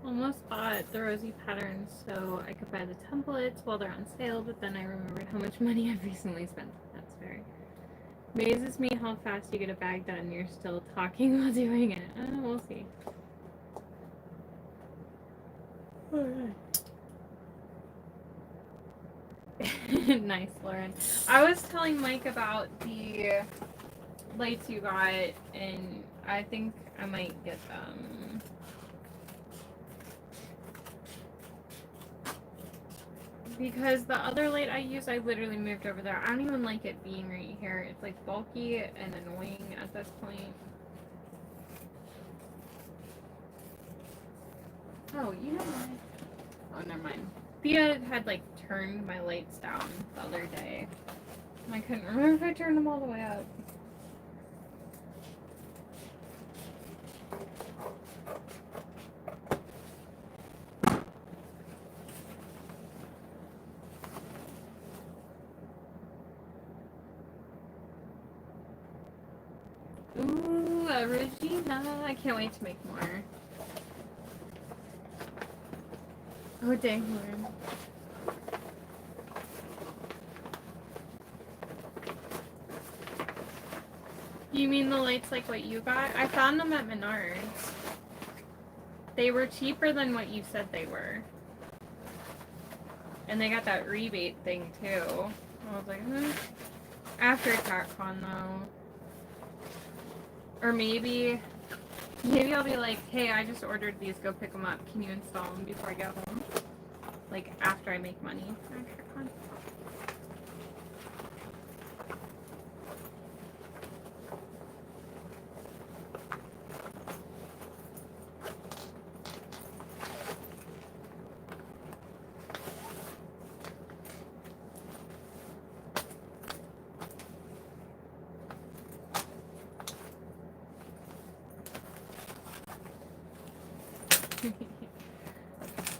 Almost bought the rosy patterns so I could buy the templates while they're on sale, but then I remembered how much money I've recently spent. That's very amazes me how fast you get a bag done and you're still talking while doing it. We'll see. Nice, Lauren. I was telling Mike about the lights you got, and I think I might get them. Because the other light I use, I literally moved over there. I don't even like it being right here. It's like bulky and annoying at this point. Oh, you know what? Oh, never mind. Thea had like turned my lights down the other day. I couldn't remember if I turned them all the way up. Ooh, Regina. I can't wait to make more. Oh, dang, Lauren. You mean the lights like what you got? I found them at Menards. They were cheaper than what you said they were. And they got that rebate thing, too. I was like, After CatCon, though. Or maybe I'll be like, hey, I just ordered these, go pick them up. Can you install them before I get home? Like, after I make money at CatCon.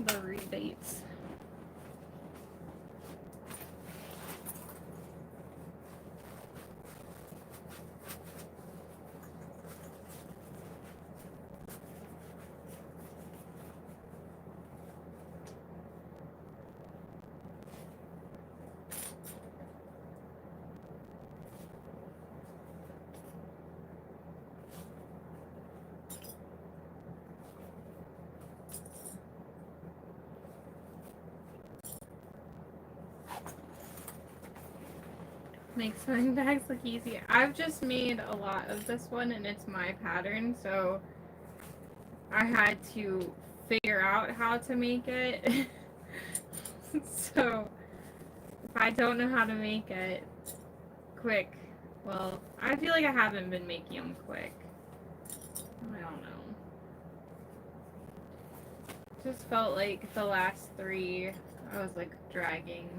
The rebates. Make sewing bags look easy. I've just made a lot of this one and it's my pattern, so I had to figure out how to make it. So if I don't know how to make it quick, well, I feel like I haven't been making them quick. I don't know. Just felt like the last 3, I was like dragging.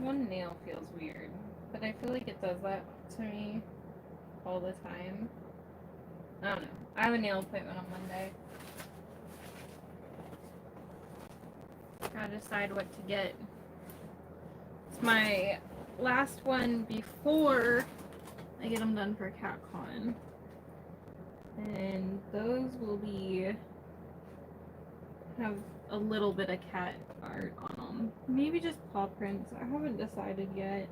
One nail feels weird, but I feel like it does that to me all the time. I don't know. I have a nail appointment on Monday. Gotta decide what to get. It's my last one before I get them done for CatCon. And those will have a little bit of cat art on them. Maybe just paw prints. I haven't decided yet.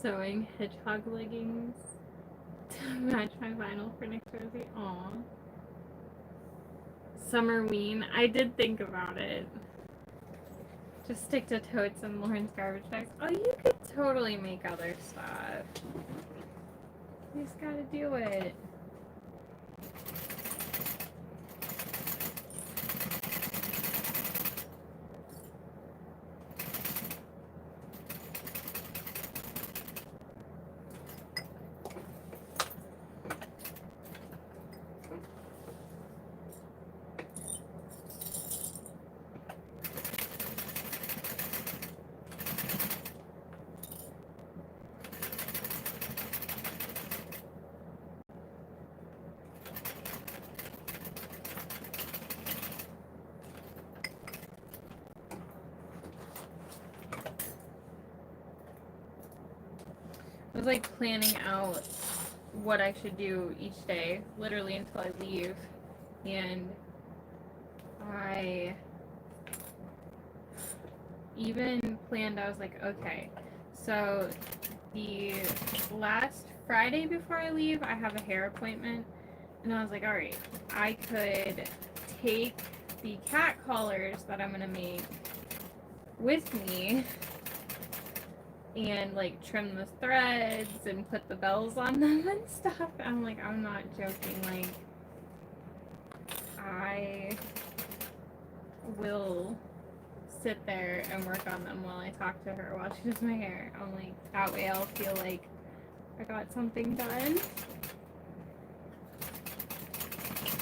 Sewing hedgehog leggings to match my vinyl for next Thursday. Aw. Summerween. I did think about it. Just stick to totes and Lauren's garbage bags. Oh, you could totally make other stuff. You just gotta do it. I was like planning out what I should do each day, literally until I leave. And I even planned, I was like, okay, so the last Friday before I leave, I have a hair appointment. And I was like, all right, I could take the cat collars that I'm going to make with me and like trim the threads and put the bells on them and stuff. I'm like, I'm not joking. Like, I will sit there and work on them while I talk to her while she does my hair. I'm like, that way I'll feel like I got something done.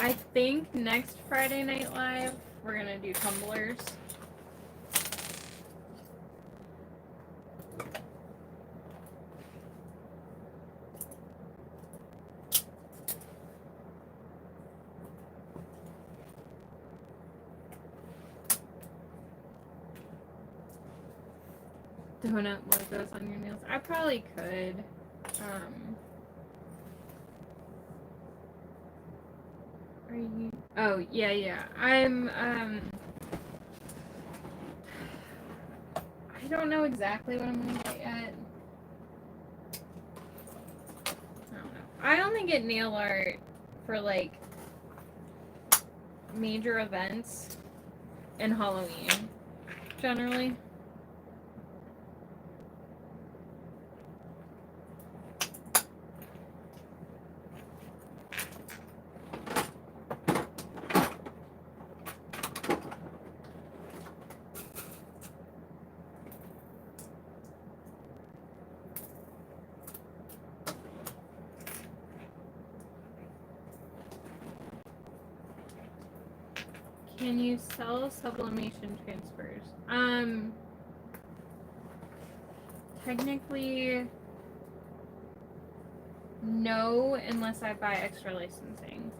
I think next Friday Night Live we're gonna do tumblers. donut logos on your nails. I probably could. Are you? Oh, yeah. I don't know exactly what I'm gonna get yet. I don't know. I only get nail art for like major events and Halloween, generally. Can you sell sublimation transfers? Technically, no, unless I buy extra licensing.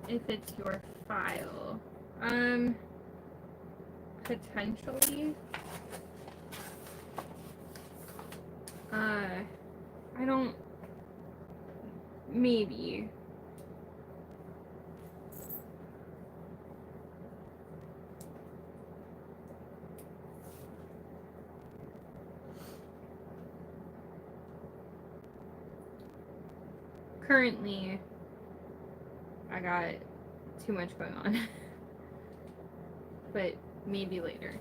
If it's your file. Potentially. I don't. Maybe. Currently, I got too much going on. But maybe later.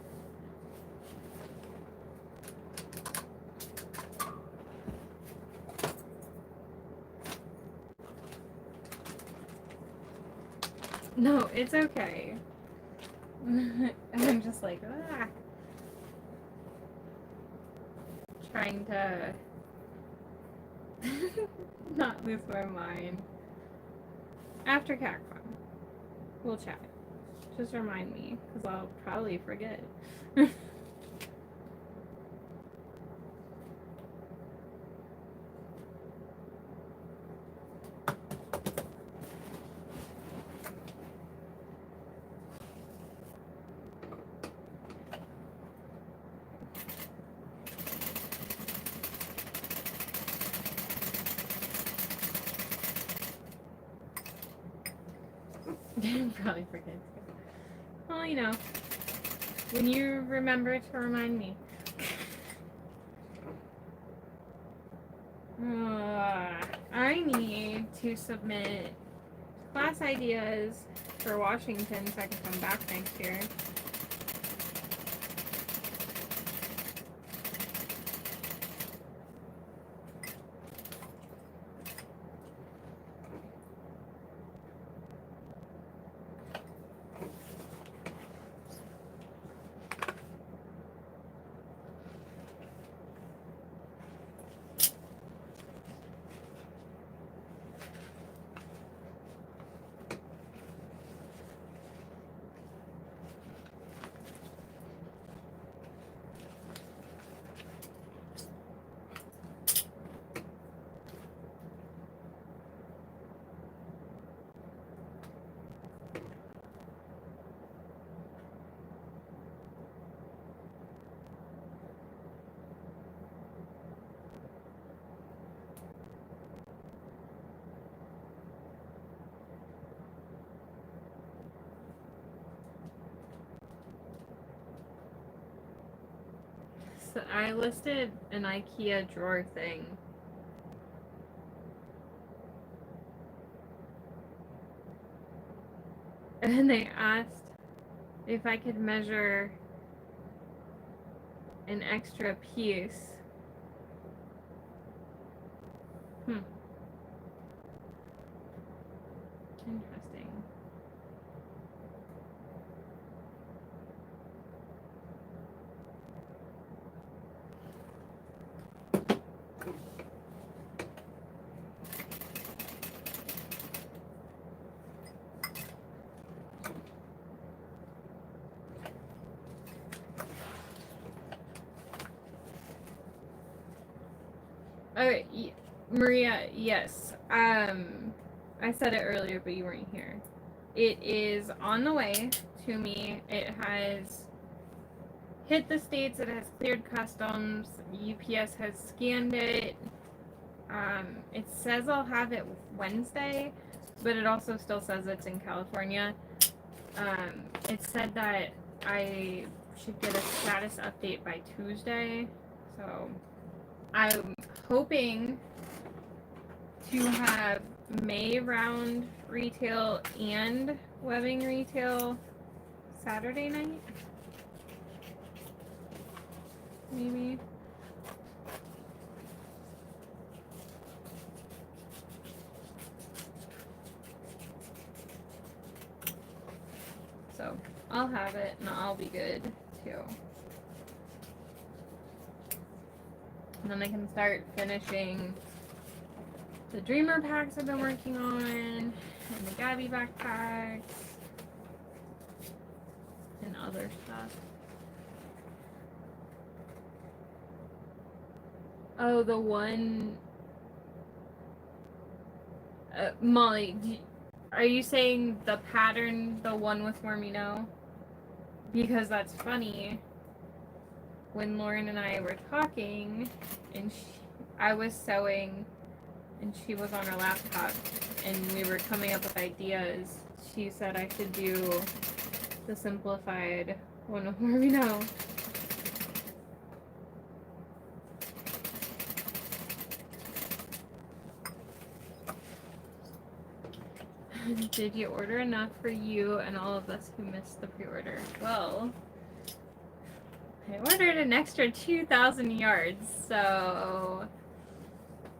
No, it's okay. I'm just like, trying to not lose my mind. After CatCon, we'll chat. Just remind me, because I'll probably forget. Probably forget. Well, you know, when you remember to remind me. I need to submit class ideas for Washington so I can come back next year. So I listed an IKEA drawer thing. And they asked if I could measure an extra piece. Maria, yes. I said it earlier, but you weren't here. It is on the way to me. It has hit the States. It has cleared customs. UPS has scanned it. It says I'll have it Wednesday, but it also still says it's in California. It said that I should get a status update by Tuesday, so I'm hoping to have May round retail and webbing retail Saturday night, maybe. So I'll have it and I'll be good too. And then I can start finishing the Dreamer packs I've been working on, and the Gabby backpacks, and other stuff. Oh, the one... Molly, are you saying the pattern, the one with More Me Know? Because that's funny. When Lauren and I were talking, and I was sewing, and she was on her laptop, and we were coming up with ideas. She said I should do the simplified one with More Me Know. Did you order enough for you and all of us who missed the pre-order? Well, I ordered an extra 2,000 yards, so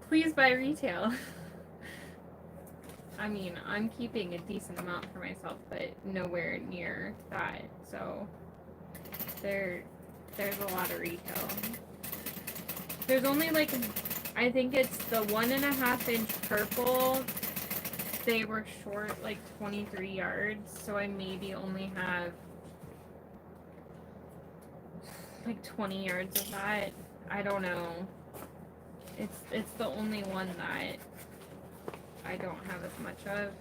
please buy retail. I mean, I'm keeping a decent amount for myself, but nowhere near that, so there's a lot of retail. There's only like, I think it's the 1.5 inch purple. They were short like 23 yards, so I maybe only have like 20 yards of that. I don't know. It's the only one that I don't have as much of.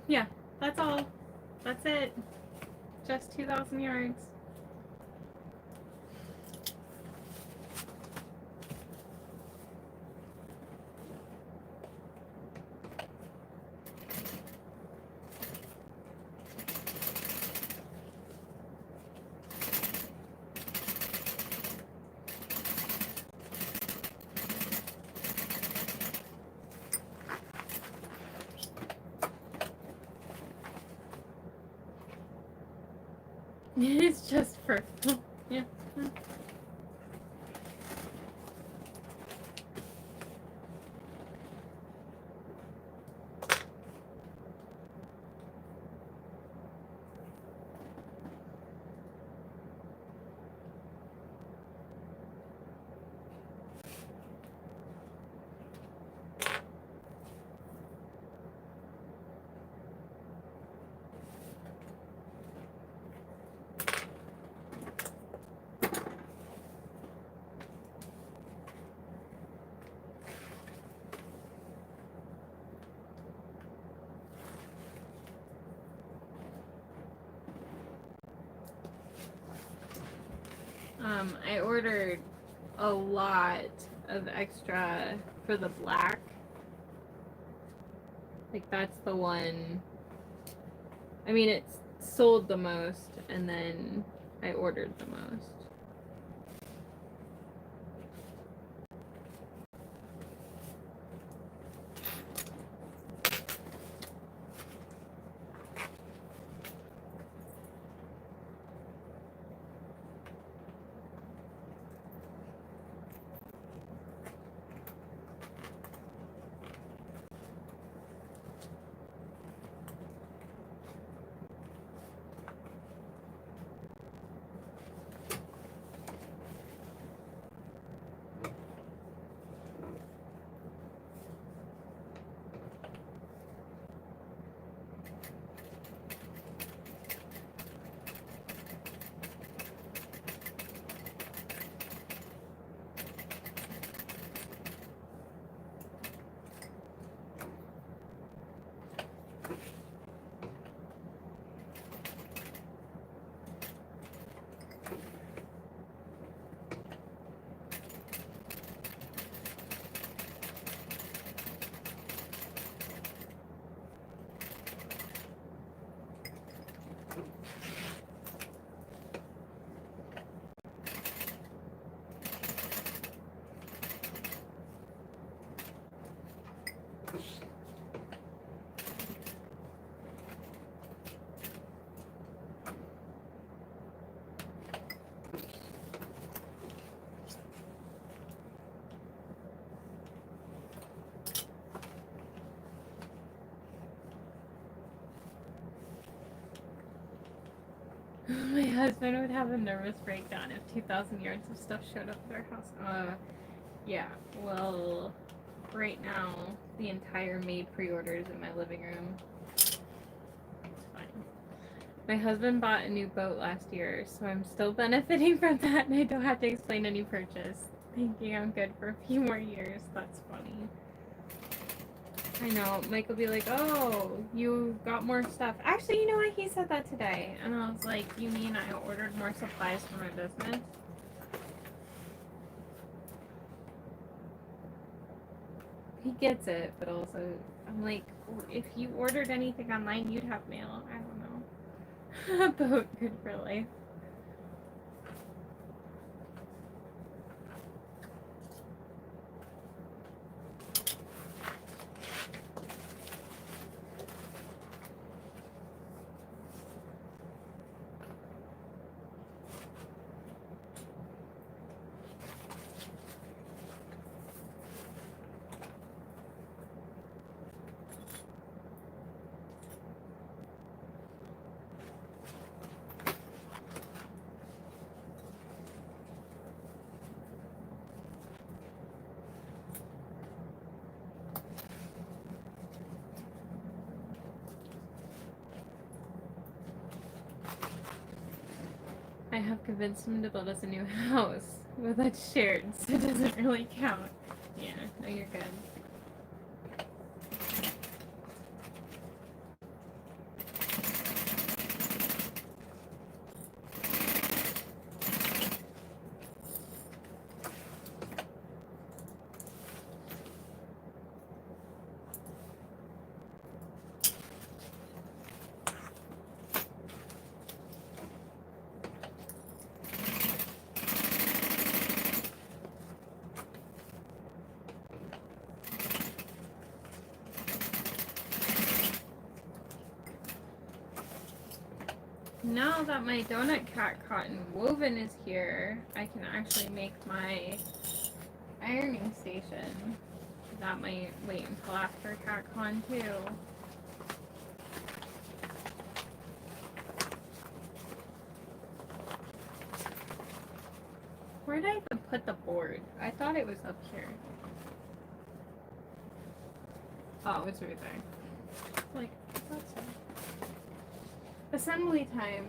Yeah, that's all. That's it. Just 2,000 yards. It's just for, yeah. I ordered a lot of extra for the black. Like, that's the one. I mean, it's sold the most, and then I ordered the most. My husband would have a nervous breakdown if 2,000 yards of stuff showed up at our house. Yeah, well, right now, the entire maid pre-order is in my living room. It's fine. My husband bought a new boat last year, so I'm still benefiting from that, and I don't have to explain any purchase. Thinking I'm good for a few more years. That's funny. I know. Mike will be like, oh, you got more stuff. Actually, you know what? He said that today. And I was like, you mean I ordered more supplies for my business? He gets it, but also, I'm like, if you ordered anything online, you'd have mail. I don't know. A boat, good for life. I have convinced him to build us a new house. Well, that's shared, so it doesn't really count. Yeah, no, you're good. Now that my donut cat cotton woven is here, I can actually make my ironing station. That might wait until after CatCon too. Where did I even put the board? I thought it was up here. Oh, it's right there. Like, I thought so. Assembly time.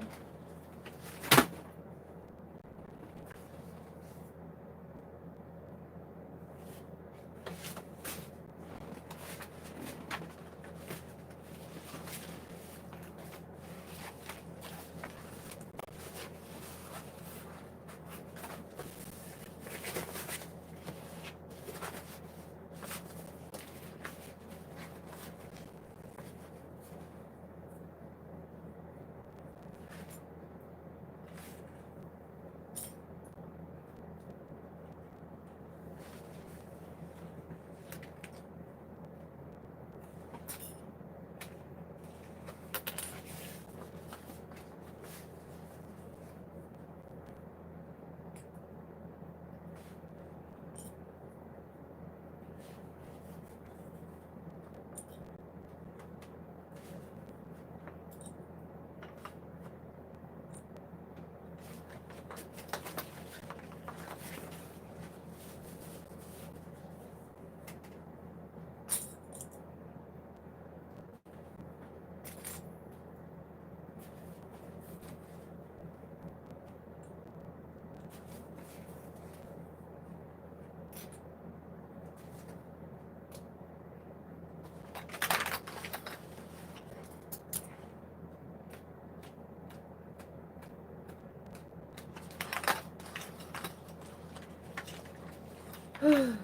Just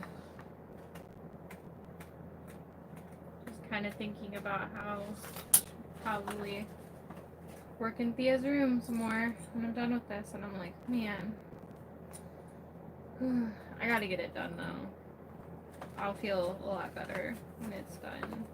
kind of thinking about how probably work in Thea's room some more when I'm done with this, and I'm like, man, I gotta get it done though. I'll feel a lot better when it's done.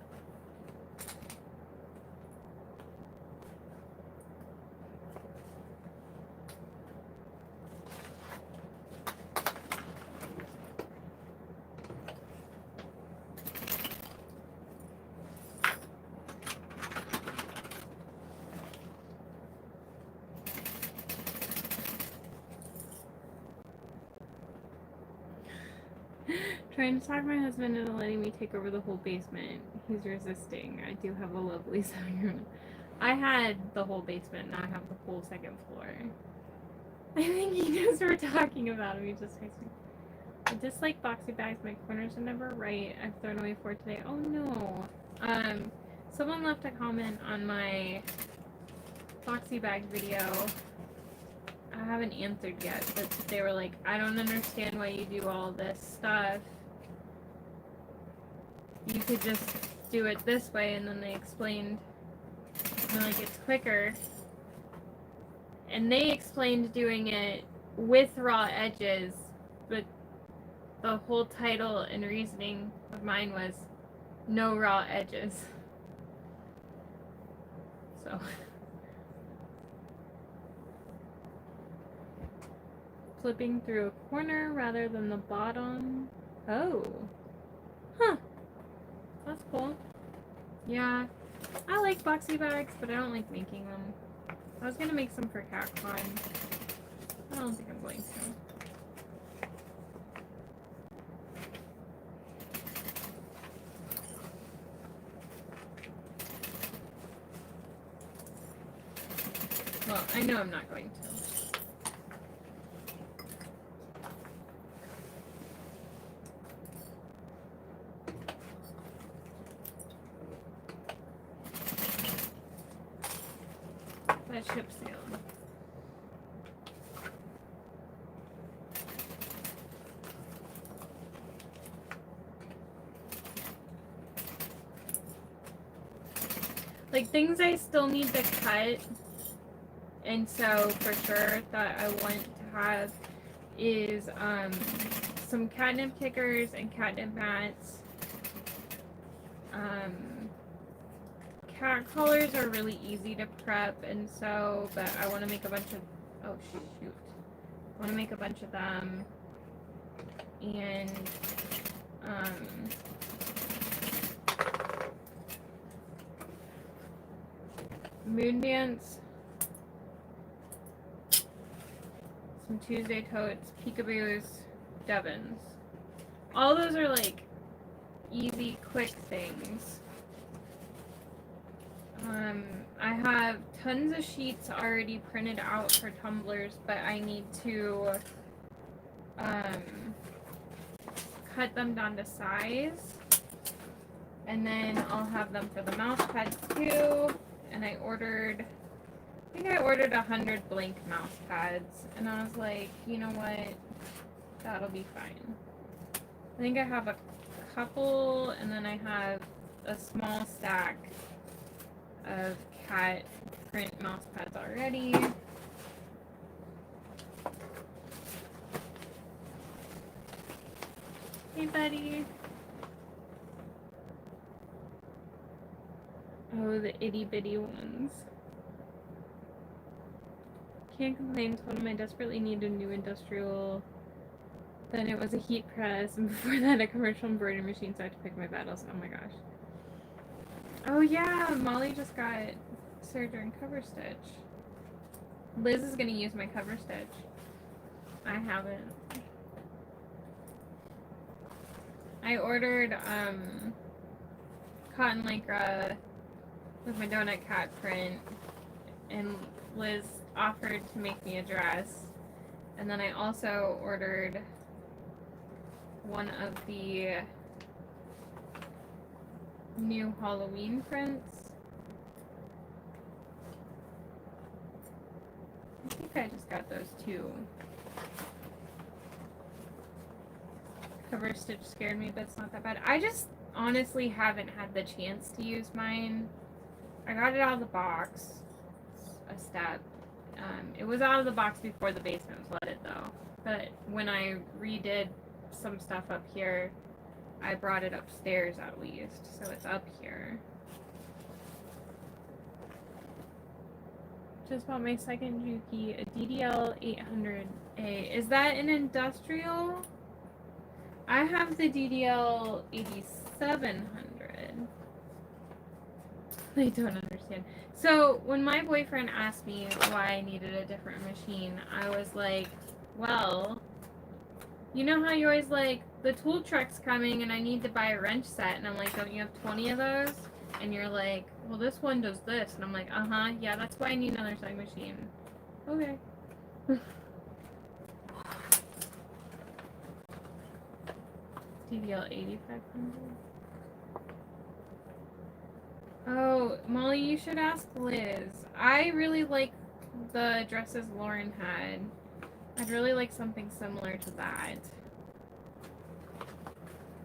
Trying to talk my husband into letting me take over the whole basement. He's resisting. I do have a lovely 7-room. I had the whole basement, now I have the whole second floor. I think he knows we're talking about him. He just texted me. I dislike boxy bags. My corners are never right. I've thrown away 4 today. Oh no. Someone left a comment on my boxy bag video. I haven't answered yet, but they were like, I don't understand why you do all this stuff. You could just do it this way, and then they explained, like, it's quicker. And they explained doing it with raw edges, but the whole title and reasoning of mine was no raw edges. So flipping through a corner rather than the bottom. Oh. Huh. That's cool. Yeah. I like boxy bags, but I don't like making them. I was gonna make some for CatCon. I don't think I'm going to. Well, I know I'm not going to. That ship sailed. Like, things I still need to cut, and so for sure that I want to have is some catnip kickers and catnip mats. Cat collars are really easy to prep, and so, but I want to make a bunch of, oh shoot, I want to make a bunch of them, and Moon Dance, some Tuesday totes, peekaboos, Devons. All those are like easy, quick things. I have tons of sheets already printed out for tumblers, but I need to cut them down to size, and then I'll have them for the mouse pads too. And I think I ordered 100 blank mouse pads, and I was like, you know what, that'll be fine. I think I have a couple, and then I have a small stack of cat print mouse pads already. Hey, buddy. Oh, the itty bitty ones. Can't complain. Told him I desperately need a new industrial. Then it was a heat press, and before that a commercial embroidery machine, so I had to pick my battles. Oh my gosh. Oh yeah, Molly just got surgery and cover stitch. Liz is gonna use my cover stitch. I haven't. I ordered cotton lycra with my donut cat print, and Liz offered to make me a dress. And then I also ordered one of the new Halloween prints. I think I just got those too. Cover stitch scared me, but it's not that bad. I just honestly haven't had the chance to use mine. I got it out of the box. A step. It was out of the box before the basement was flooded though. But when I redid some stuff up here, I brought it upstairs at least, so it's up here. Just bought my second Juki, a DDL 800A. Is that an industrial? I have the DDL 8700. I don't understand. So when my boyfriend asked me why I needed a different machine, I was like, well, you know how you always like the tool truck's coming and I need to buy a wrench set. And I'm like, don't you have 20 of those? And you're like, well, this one does this. And I'm like, uh-huh, yeah, that's why I need another sewing machine. Okay. DDL 8500. Oh, Molly, you should ask Liz. I really like the dresses Lauren had. I'd really like something similar to that.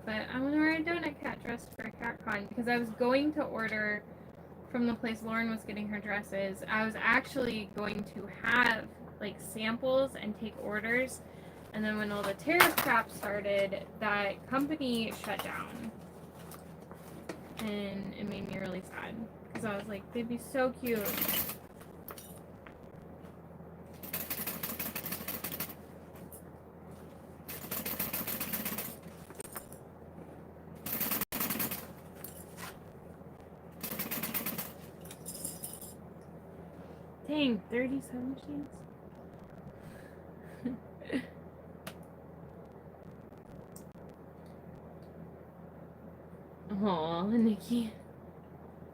But I want to wear a donut cat dress for a CatCon because I was going to order from the place Lauren was getting her dresses. I was actually going to have like samples and take orders, and then when all the tariff crap started, that company shut down, and it made me really sad because I was like, they'd be so cute. Dang, 30 sewing machines? Aw, Nikki.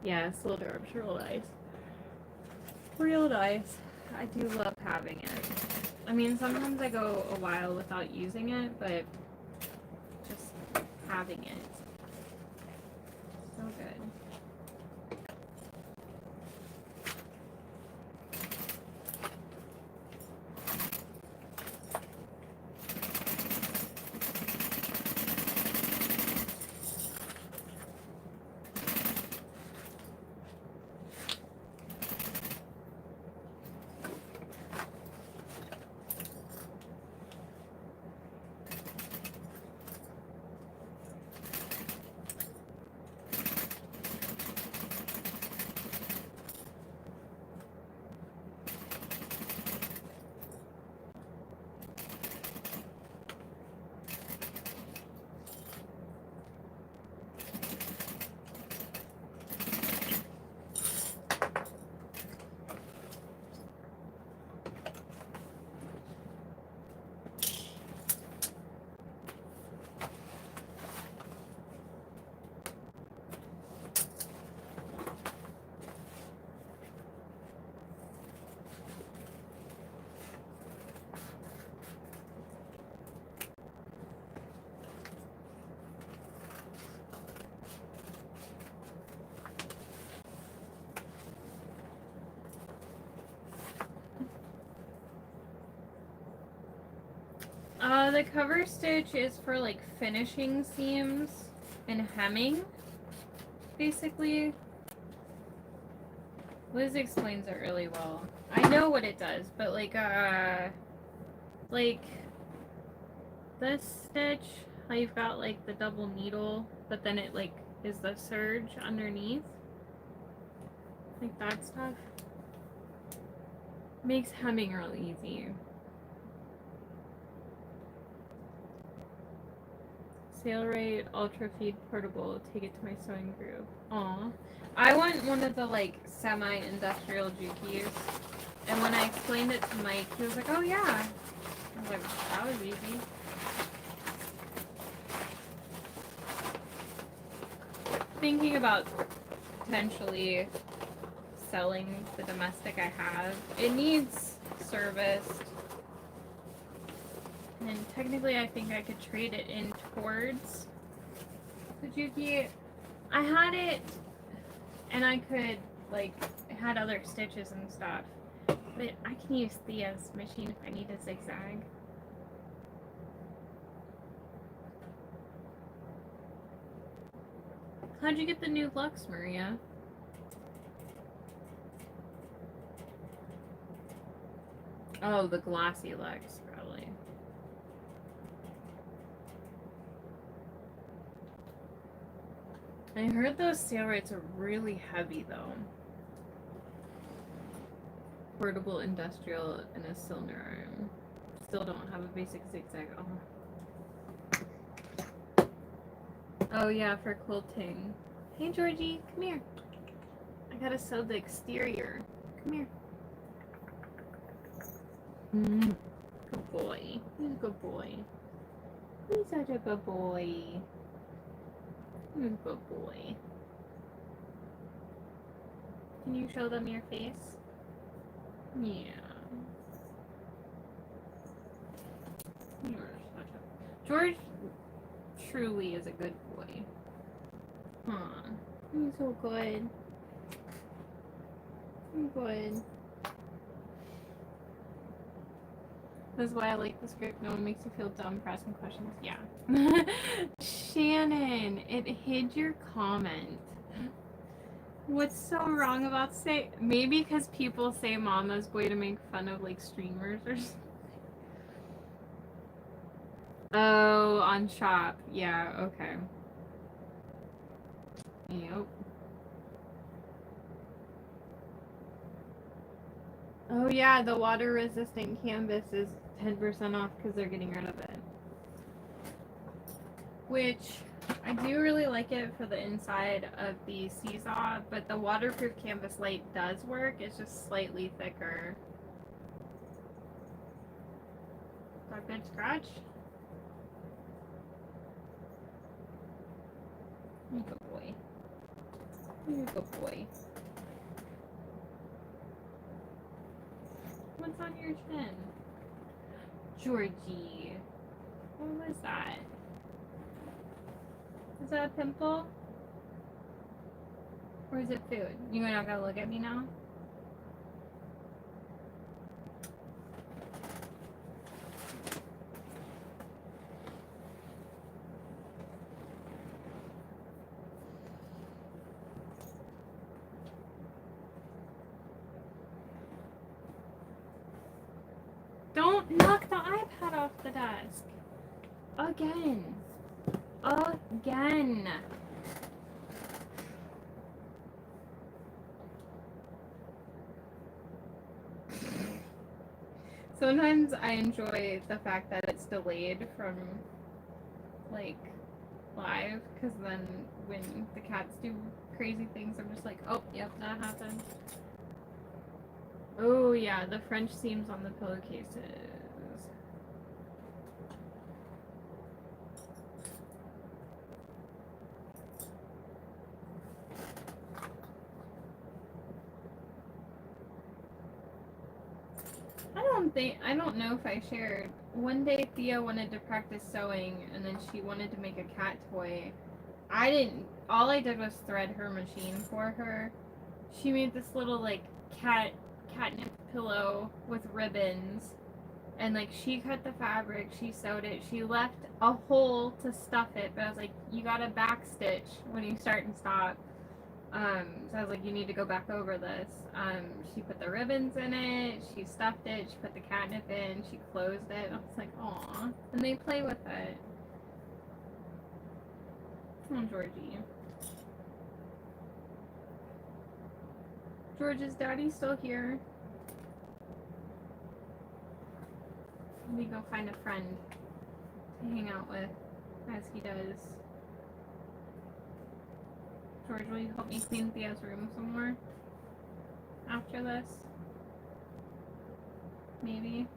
Yeah, it's little Darbs, real nice. Real nice. I do love having it. I mean, sometimes I go a while without using it, but just having it. So good. The cover stitch is for like finishing seams and hemming, basically. Liz explains it really well. I know what it does, but like this stitch, how you've got like the double needle, but then it like is the serge underneath. Like that stuff makes hemming real easy. Sale rate, ultra feed portable, take it to my sewing group. Aw. I want one of the like semi-industrial Jukis. And when I explained it to Mike, he was like, oh yeah. I was like, that was easy. Thinking about potentially selling the domestic I have. It needs serviced. And technically, I think I could trade it in towards the Juki. I had it, and I could, like, it had other stitches and stuff. But I can use Thea's machine if I need a zigzag. How'd you get the new Lux, Maria? Oh, the glossy Lux, probably. I heard those sale rates are really heavy, though. Portable, industrial, and a cylinder arm. Still don't have a basic zigzag. Oh yeah, for quilting. Hey, Georgie, come here. I gotta sew the exterior. Come here. Good boy. He's a good boy. He's such a good boy. He's a good boy. Can you show them your face? Yeah. You're such a... George truly is a good boy. Huh. He's so good. I'm good. That's why I like the script. No one makes you feel dumb for asking questions. Yeah. Shannon, it hid your comment. What's so wrong about say? Maybe because people say Mama's Boy to make fun of like streamers or something. Oh, on Shop. Yeah, okay. Yep. Oh yeah, the water resistant canvas is 10% off because they're getting rid of it. Which I do really like it for the inside of the Seesaw, but the waterproof canvas light does work. It's just slightly thicker. Is that a good scratch? You're a good boy. You're a good boy. What's on your chin? Georgie. What was that? Is that a pimple? Or is it food? You're not gonna look at me now? Don't knock the iPad off the desk. Again. Again. Sometimes I enjoy the fact that it's delayed from, like, live, because then when the cats do crazy things, I'm just like, oh, yep, that happened. Oh, yeah, the French seams on the pillowcases. I don't know if I shared. One day Thea wanted to practice sewing and then she wanted to make a cat toy. All I did was thread her machine for her. She made this little like catnip pillow with ribbons. And like she cut the fabric, she sewed it, she left a hole to stuff it, but I was like, you gotta backstitch when you start and stop. So I was like, you need to go back over this. She put the ribbons in it, she stuffed it, she put the catnip in, she closed it. I was like, aw. And they play with it. Oh, Georgie. George, is Daddy still here? Let me go find a friend to hang out with, as he does. George, will you help me clean Thea's room some more? After this? Maybe?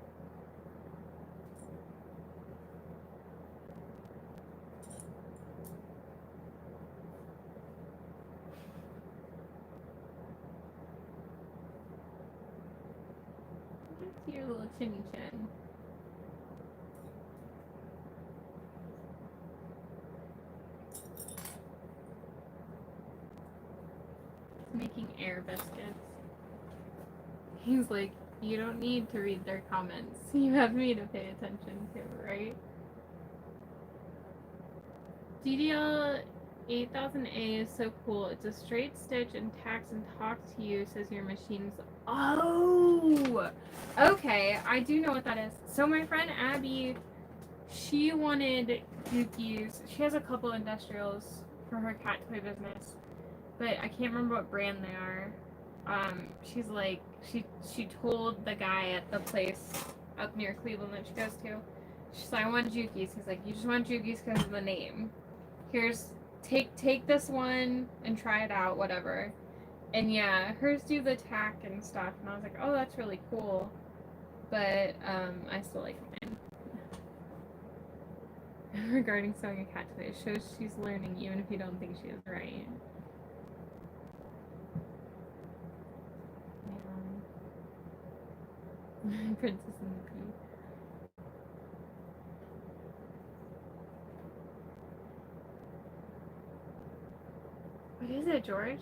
What's your little chinny chin? Making air biscuits. He's like, you don't need to read their comments. You have me to pay attention to, right? DDL 8000A is so cool. It's a straight stitch and tacks and talks to you, says your machine's... Oh! Okay, I do know what that is. So my friend Abby, she wanted Juki's. She has a couple industrials for her cat toy business, but I can't remember what brand they are. She's like, she told the guy at the place up near Cleveland that she goes to, she's like, I want Juki's. He's like, you just want Juki's because of the name. Here's, take this one and try it out, whatever. And yeah, hers do the tack and stuff, and I was like, oh, that's really cool. But, I still like mine. regarding sewing a cat toy. It shows she's learning even if you don't think she is right. Yeah. Princess and the Pea. What is it, George?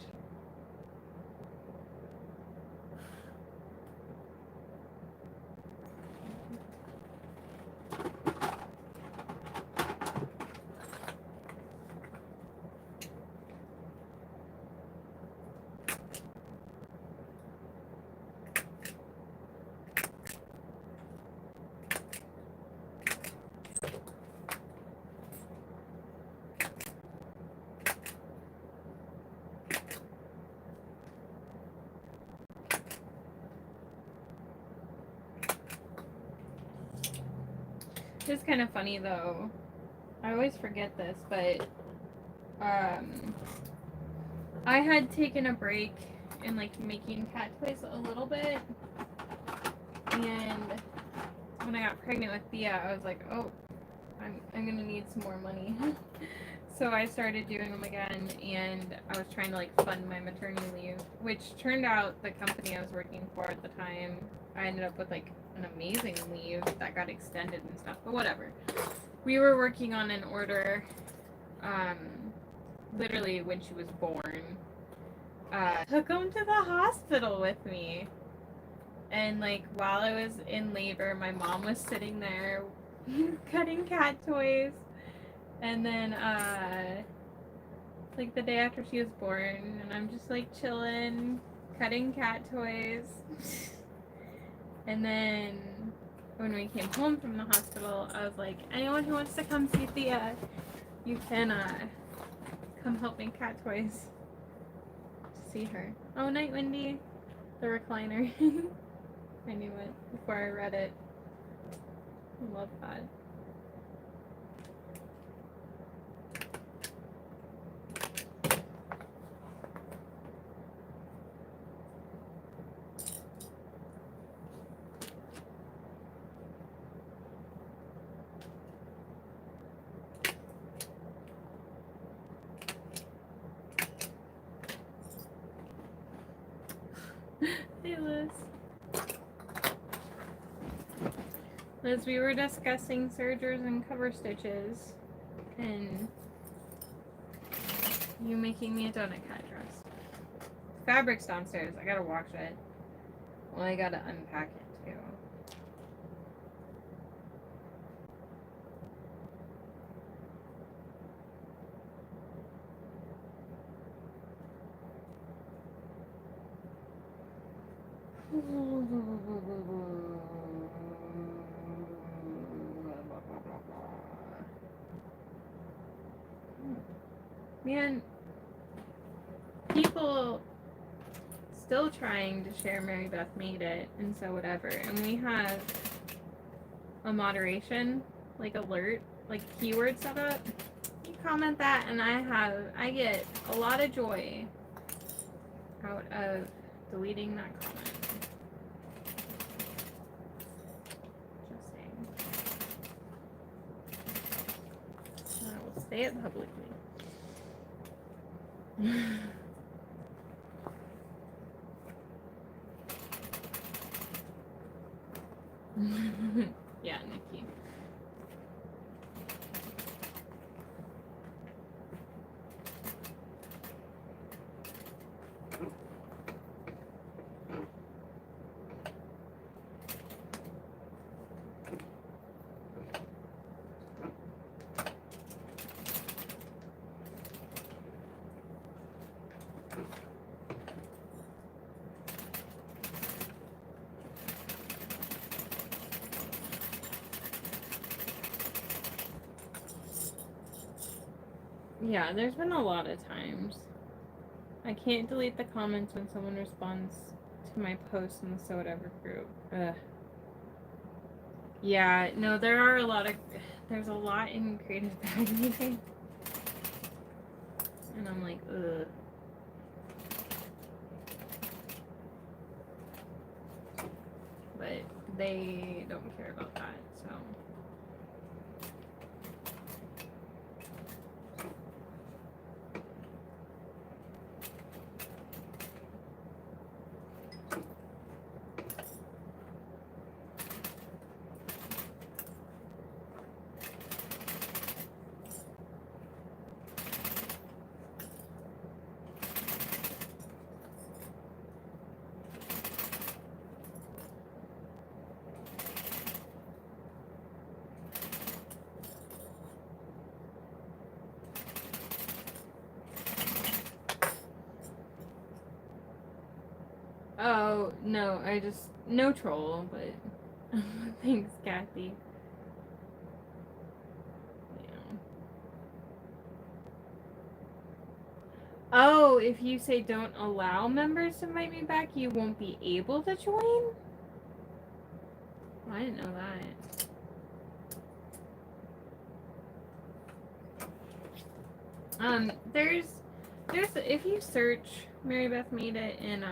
It's kind of funny though. I always forget this, but I had taken a break in like making cat toys a little bit, and when I got pregnant with Thea, I was like, oh, I'm gonna need some more money. So I started doing them again, and I was trying to like fund my maternity leave, which turned out the company I was working for at the time, I ended up with like an amazing leave that got extended and stuff, but whatever. We were working on an order, literally when she was born. Took him to the hospital with me. And like while I was in labor, my mom was sitting there cutting cat toys. And then like the day after she was born, and I'm just like chilling, cutting cat toys. And then when we came home from the hospital, I was like, anyone who wants to come see Thea, you can come help make cat toys. To see her. Oh, night, Wendy. The recliner. I knew it before I read it. I love that. Hey, Liz. Liz, we were discussing sergers and cover stitches, and you making me a donut cat dress. Fabric's downstairs. I gotta wash it. Well, I gotta unpack it too. Man, people still trying to share Mary Beth Made It and so whatever, and we have a moderation like alert, like keyword set up. You comment that, and I get a lot of joy out of deleting that comment. Just saying. I will say it publicly. Yeah, Nikki. Yeah, there's been a lot of times. I can't delete the comments when someone responds to my post in the So Whatever group. Ugh. Yeah, no, there's a lot in creative bag making. And I'm like, ugh. But they don't care about that, so. Oh, no, no troll, but thanks, Kathy. Yeah. Oh, if you say don't allow members to invite me back, you won't be able to join? I didn't know that. There's if you search Mary Beth made it in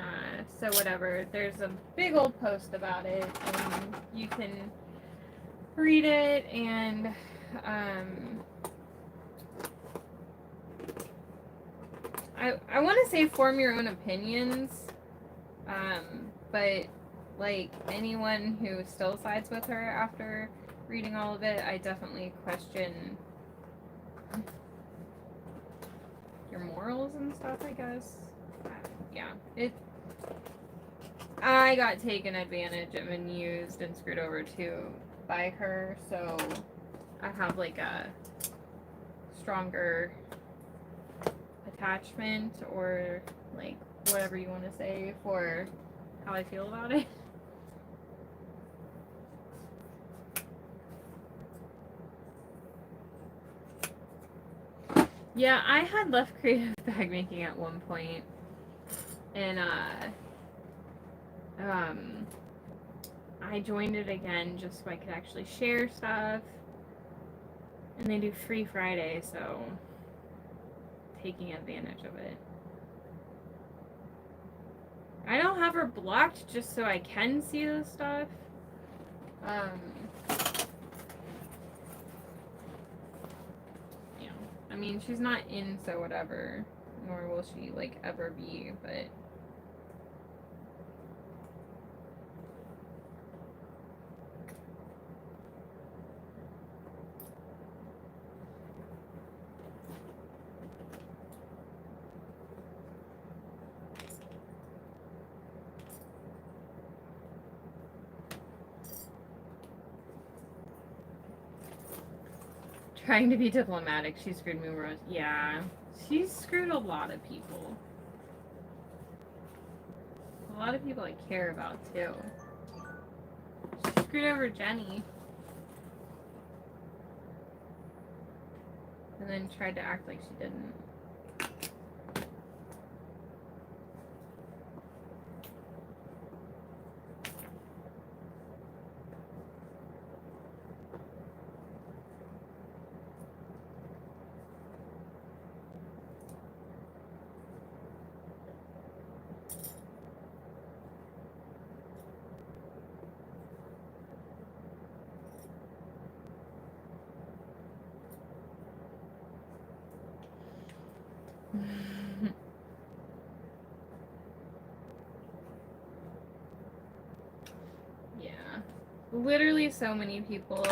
so whatever, there's a big old post about it, and you can read it, and I want to say form your own opinions, but like anyone who still sides with her after reading all of it, I definitely question your morals and stuff, I guess. Yeah, I got taken advantage of and used and screwed over too by her, so I have like a stronger attachment, or like whatever you want to say, for how I feel about it. Yeah, I had left creative bag making at one point, and I joined it again just so I could actually share stuff, and they do free Friday, so taking advantage of it. I don't have her blocked just so I can see the stuff. I mean, she's not in, so whatever, nor will she like ever be, but trying to be diplomatic, she screwed me. Yeah, she's screwed a lot of people. A lot of people I care about too. She screwed over Jenny, and then tried to act like she didn't. Yeah, literally so many people.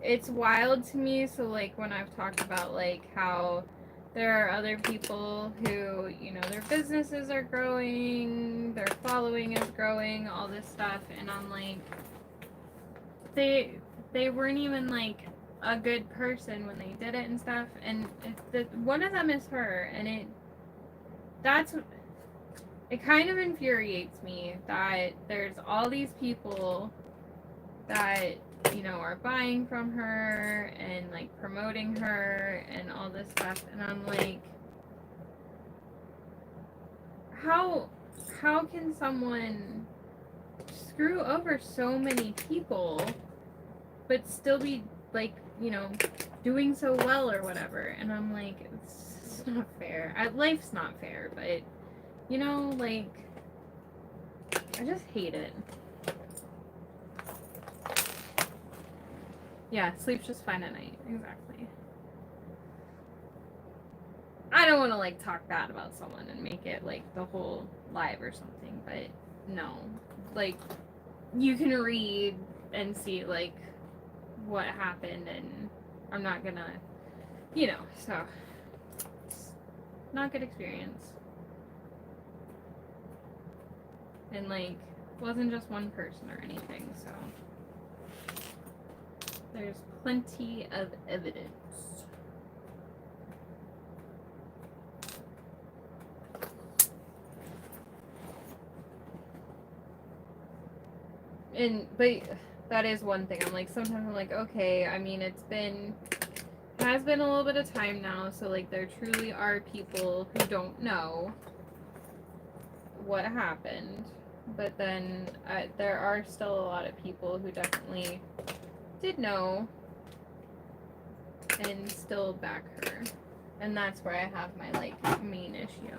It's wild to me. So like when I've talked about like how there are other people who, you know, their businesses are growing, their following is growing, all this stuff, and I'm like, they weren't even like a good person when they did it and stuff, and one of them is her, and it kind of infuriates me that there's all these people that, you know, are buying from her and like promoting her and all this stuff, and I'm like, how can someone screw over so many people but still be like, you know, doing so well or whatever? And I'm like, it's not fair. Life's not fair, but you know, like, I just hate it. Yeah, sleep's just fine at night. Exactly. I don't want to like talk bad about someone and make it like the whole live or something, but no, like, you can read and see like what happened, and I'm not gonna, you know, so it's not good experience. And like, wasn't just one person or anything, so there's plenty of evidence. but that is one thing. I'm like, sometimes I'm like, okay, I mean, it has been a little bit of time now, so like there truly are people who don't know what happened, but then there are still a lot of people who definitely did know and still back her, and that's where I have my like main issue.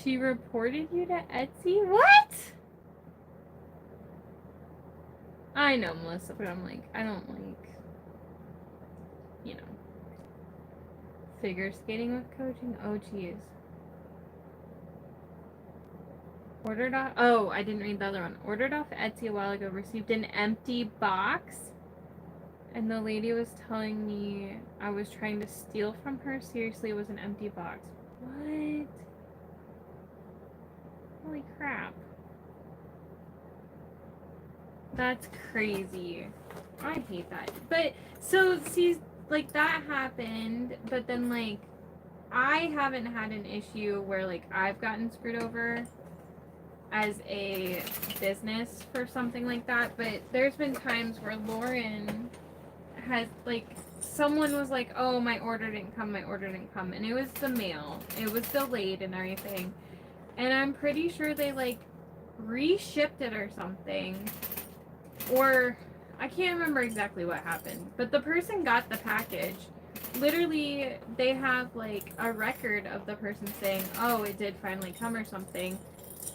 She reported you to Etsy? What? I know, Melissa, but I'm like, I don't like, you know, figure skating with coaching. Oh, geez. Ordered off. Oh, I didn't read the other one. Ordered off Etsy a while ago. Received an empty box. And the lady was telling me I was trying to steal from her. Seriously, it was an empty box. What? Holy crap. That's crazy. I hate that. But, so, see, like, that happened, but then, like, I haven't had an issue where, like, I've gotten screwed over as a business for something like that, but there's been times where Lauren has, like, someone was like, oh, my order didn't come, and it was the mail. It was delayed and everything. And I'm pretty sure they, like, reshipped it or something. Or, I can't remember exactly what happened. But the person got the package. Literally, they have, like, a record of the person saying, oh, it did finally come or something.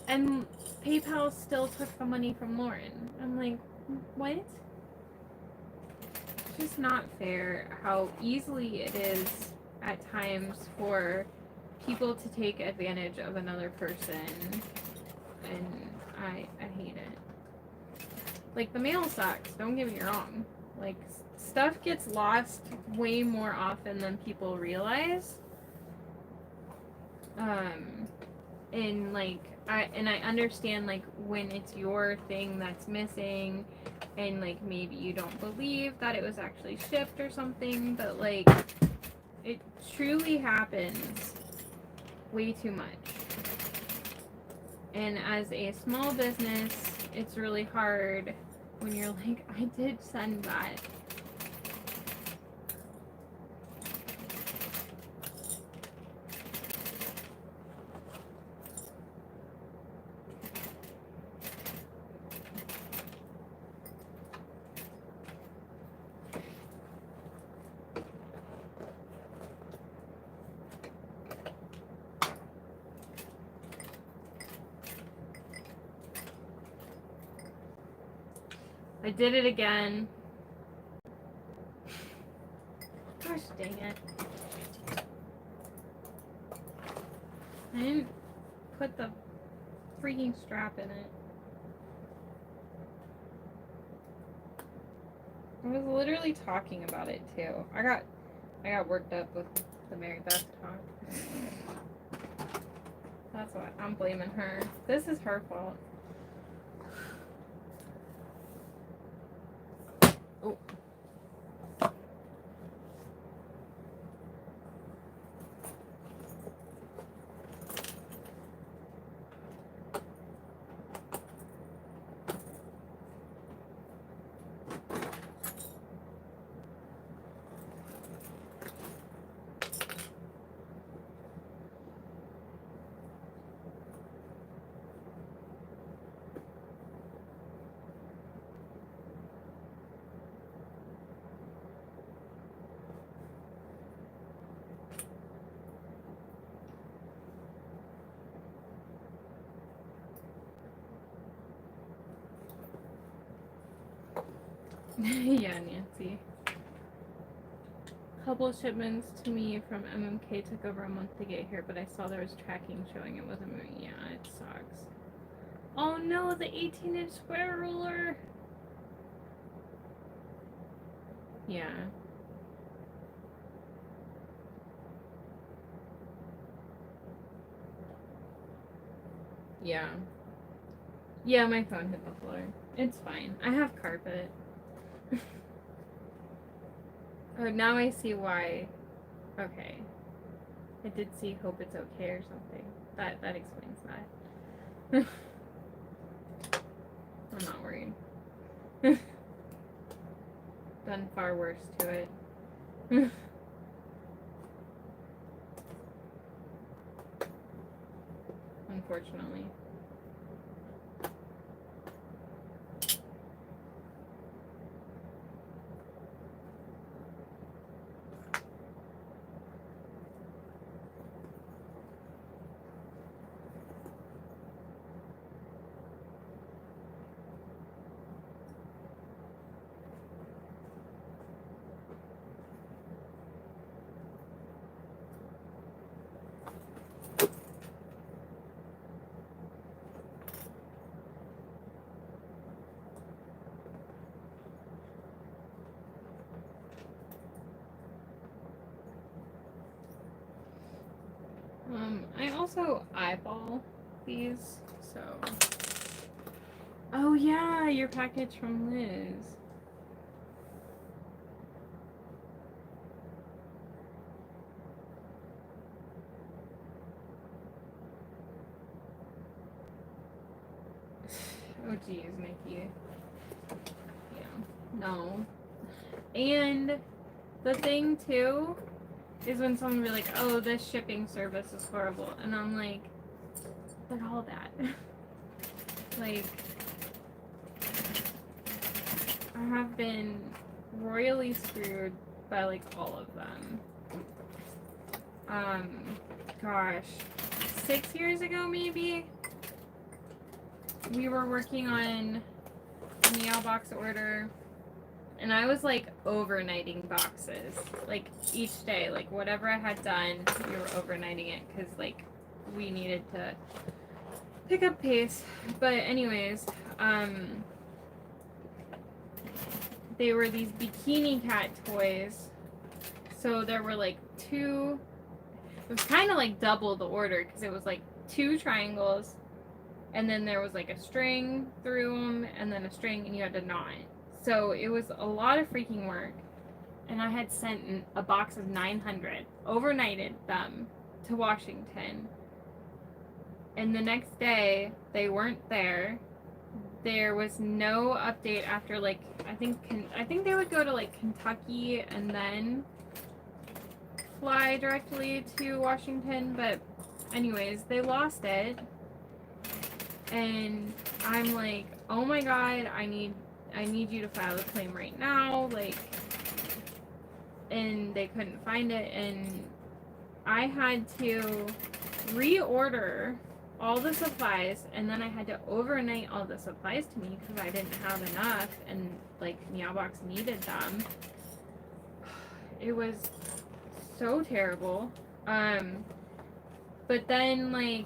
And PayPal still took the money from Lauren. I'm like, what? It's just not fair how easily it is at times for people to take advantage of another person. And I hate it. Like, the mail sucks, don't get me wrong. Like, stuff gets lost way more often than people realize. And, like, I understand, like, when it's your thing that's missing, and, like, maybe you don't believe that it was actually shipped or something, but, like, it truly happens way too much. And as a small business, it's really hard when you're like, I did send that. I did it again. Gosh dang it. I didn't put the freaking strap in it. I was literally talking about it too. I got worked up with the Mary Beth talk. That's what I'm blaming her. This is her fault. Oh. Yeah, Nancy. Couple shipments to me from MMK took over a month to get here, but I saw there was tracking showing it wasn't moving. Yeah, it sucks. Oh no, the 18-inch square ruler. Yeah. Yeah. Yeah, my phone hit the floor. It's fine. I have carpet. Oh, now I see why. Okay. I did see hope it's okay or something. that explains that. I'm not worried. Done far worse to it. Unfortunately. I also eyeball these, so. Oh yeah, your package from Liz. Oh geez, Mickey. Yeah, no. And the thing too is when someone be like, oh, this shipping service is horrible. And I'm like, they're all that. Like, I have been royally screwed by like all of them. Gosh, 6 years ago maybe, we were working on a Meow box order. And I was like overnighting boxes, like each day, like whatever I had done, we were overnighting it because like we needed to pick up pace. But anyways, they were these bikini cat toys. So there were like two, it was kind of like double the order because it was like 2 triangles and then there was like a string through them and then a string and you had to knot. So it was a lot of freaking work. And I had sent a box of 900, overnighted them to Washington. And the next day, they weren't there. There was no update after like, I think they would go to like Kentucky and then fly directly to Washington. But anyways, they lost it. And I'm like, oh my God, I need you to file a claim right now, like, and they couldn't find it, and I had to reorder all the supplies, and then I had to overnight all the supplies to me because I didn't have enough, and like Meowbox needed them. It was so terrible. But then like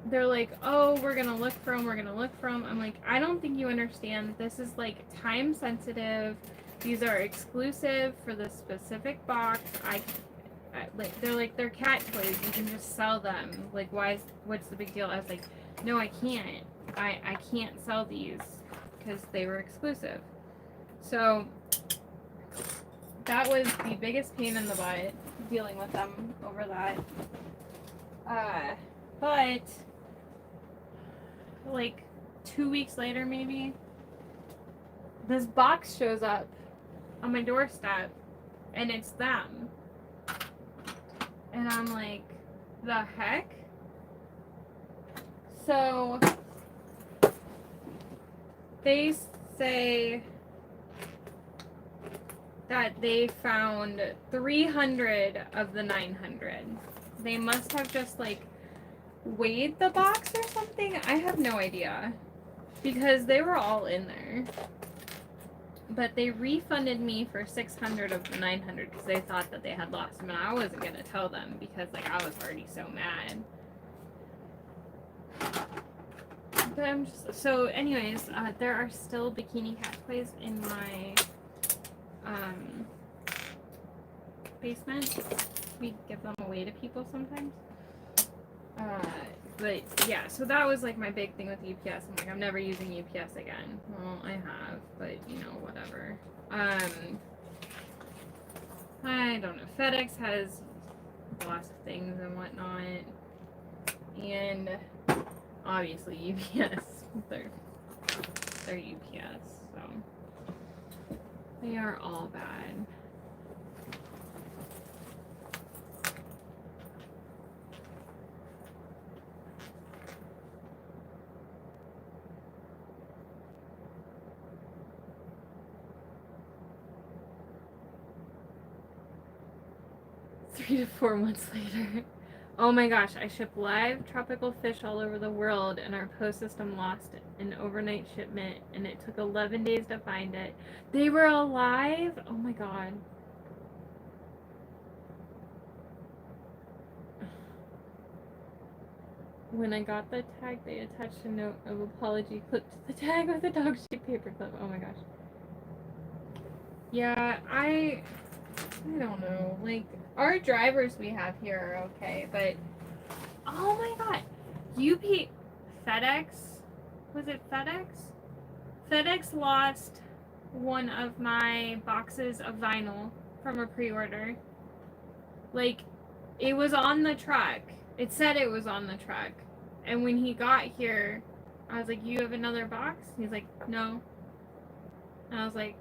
they're like, oh, we're gonna look for them. I'm like, I don't think you understand. This is like time sensitive. These are exclusive for this specific box. They're like, they're cat toys. You can just sell them. Like, what's the big deal? I was like, no, I can't. I can't sell these because they were exclusive. So that was the biggest pain in the butt, dealing with them over that. But like 2 weeks later maybe, this box shows up on my doorstep and it's them. And I'm like, the heck? So they say that they found 300 of the 900. They must have just like weighed the box or something. I have no idea because they were all in there. But they refunded me for 600 of the 900 because they thought that they had lost them, and I wasn't gonna tell them because like I was already so mad. But I'm just so. Anyways, there are still bikini cat toys in my basement. We give them away to people sometimes. But yeah, so that was like my big thing with UPS. I'm like, I'm never using UPS again. Well, I have, but you know, whatever. I don't know. FedEx has lost things and whatnot. and obviously UPS. They're UPS, so they are all bad. Three to 4 months later. Oh my gosh, I ship live tropical fish all over the world, and our post system lost an overnight shipment, and it took 11 days to find it. They were alive? Oh my god. When I got the tag, they attached a note of apology clipped to the tag with a dog shaped paper clip. Oh my gosh. Yeah, I don't know. Like, our drivers we have here are okay, but oh my god. FedEx? Was it FedEx? FedEx lost one of my boxes of vinyl from a pre-order. Like, it was on the truck. It said it was on the truck. And when he got here, I was like, you have another box? He's like, no. And I was like,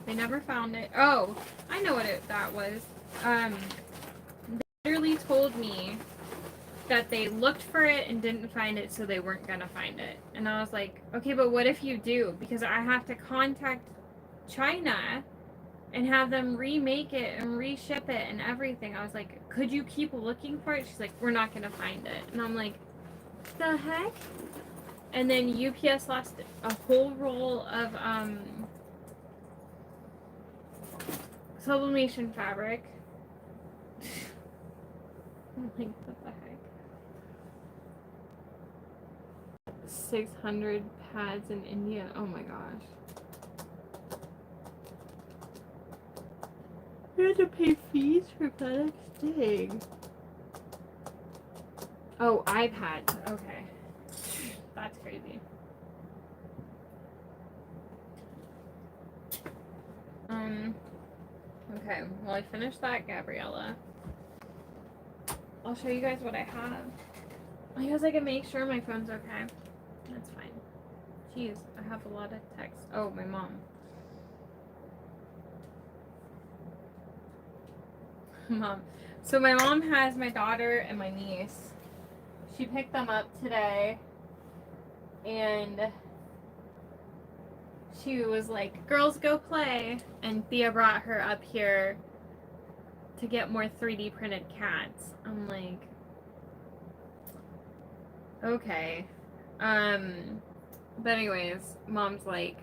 they never found it. Oh, I know what that was. They literally told me that they looked for it and didn't find it, so they weren't gonna find it. And I was like, okay, but what if you do? Because I have to contact China and have them remake it and reship it and everything. I was like, could you keep looking for it? She's like, we're not gonna find it. And I'm like, the heck? And then UPS lost a whole roll of sublimation fabric. I'm like, what the heck? 600 pads in India. Oh my gosh. We had to pay fees for FedEx. Dang. Oh, iPads. Okay. That's crazy. Okay, well, I finished that, Gabriella. I'll show you guys what I have. Because I can make sure my phone's okay. That's fine. Jeez, I have a lot of text. Oh, my mom. Mom. So my mom has my daughter and my niece. She picked them up today. And she was like, girls, go play. And Thea brought her up here to get more 3D printed cats. I'm like, okay. But anyways, Mom's like,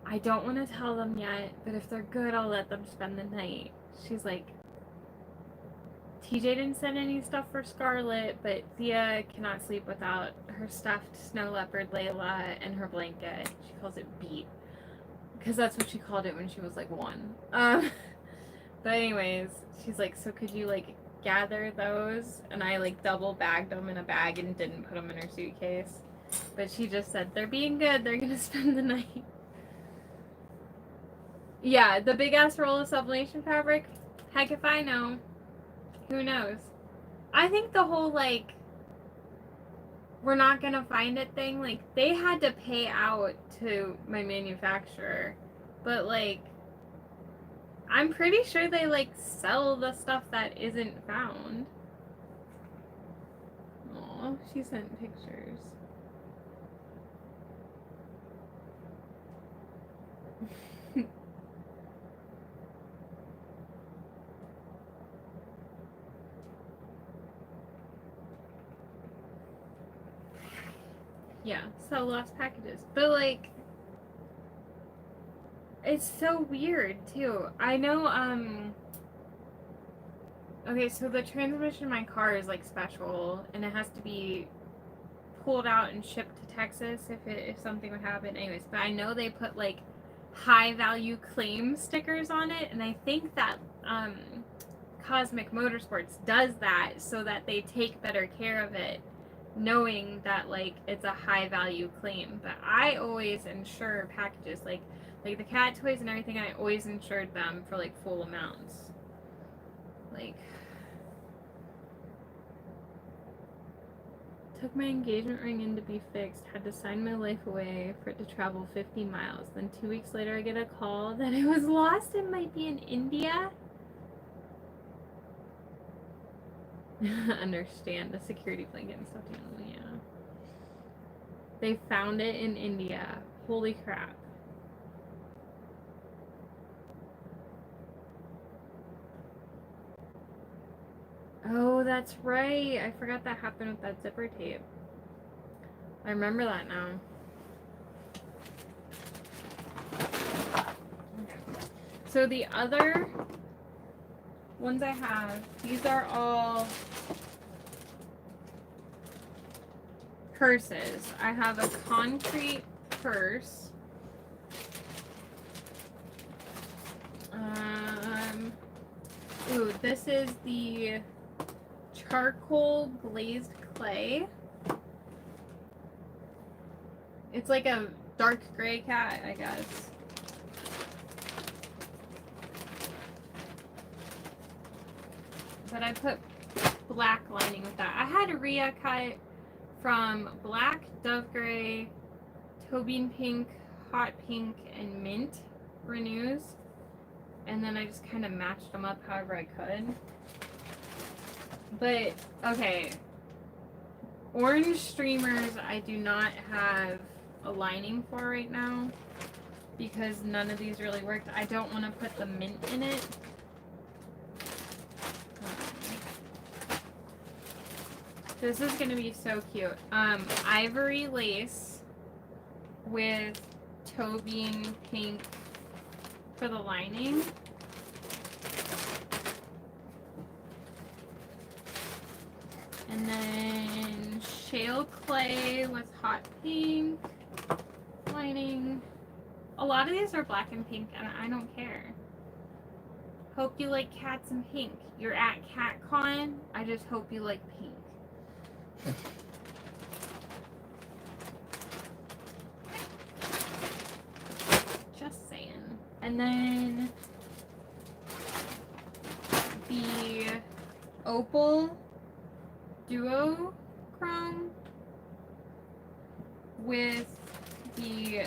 I don't want to tell them yet, but if they're good, I'll let them spend the night. She's like, TJ didn't send any stuff for Scarlett, but Thea cannot sleep without her stuffed snow leopard Layla and her blanket. She calls it Beat, because that's what she called it when she was like 1. But anyways, she's like, so could you like gather those? And I like double bagged them in a bag and didn't put them in her suitcase. But she just said, they're being good, they're gonna spend the night. Yeah, the big ass roll of sublimation fabric, heck if I know. Who knows? I think the whole like, we're not gonna find it thing, like they had to pay out to my manufacturer, but like I'm pretty sure they like sell the stuff that isn't found. Aw, she sent pictures. Yeah, sell lost packages. But like, it's so weird too. I know, okay, so the transmission in my car is like special and it has to be pulled out and shipped to Texas if something would happen. Anyways, but I know they put like high value claim stickers on it, and I think that Cosmic Motorsports does that so that they take better care of it, knowing that like it's a high value claim. But I always insure packages like the cat toys and everything. I always insured them for like full amounts. Like, Took my engagement ring in to be fixed. Had to sign my life away for it to travel 50 miles. Then 2 weeks later, I get a call that I was lost and might be in India. Understand the security blanket and stuff. Yeah. They found it in India. Holy crap. Oh, that's right. I forgot that happened with that zipper tape. I remember that now. Okay. So the other ones I have, these are all purses. I have a concrete purse. Ooh, this is the charcoal glazed clay. It's like a dark gray cat, I guess. But I put black lining with that. I had Rhea cut from black, dove gray, Tobin pink, hot pink, and mint renews. And then I just kind of matched them up however I could. But, okay. Orange streamers I do not have a lining for right now because none of these really worked. I don't want to put the mint in it. This is going to be so cute. Ivory lace with Tobin pink for the lining. And then shale clay with hot pink lining. A lot of these are black and pink, and I don't care. Hope you like cats and pink. You're at CatCon. I just hope you like pink. Just saying. And then the opal duo chrome with the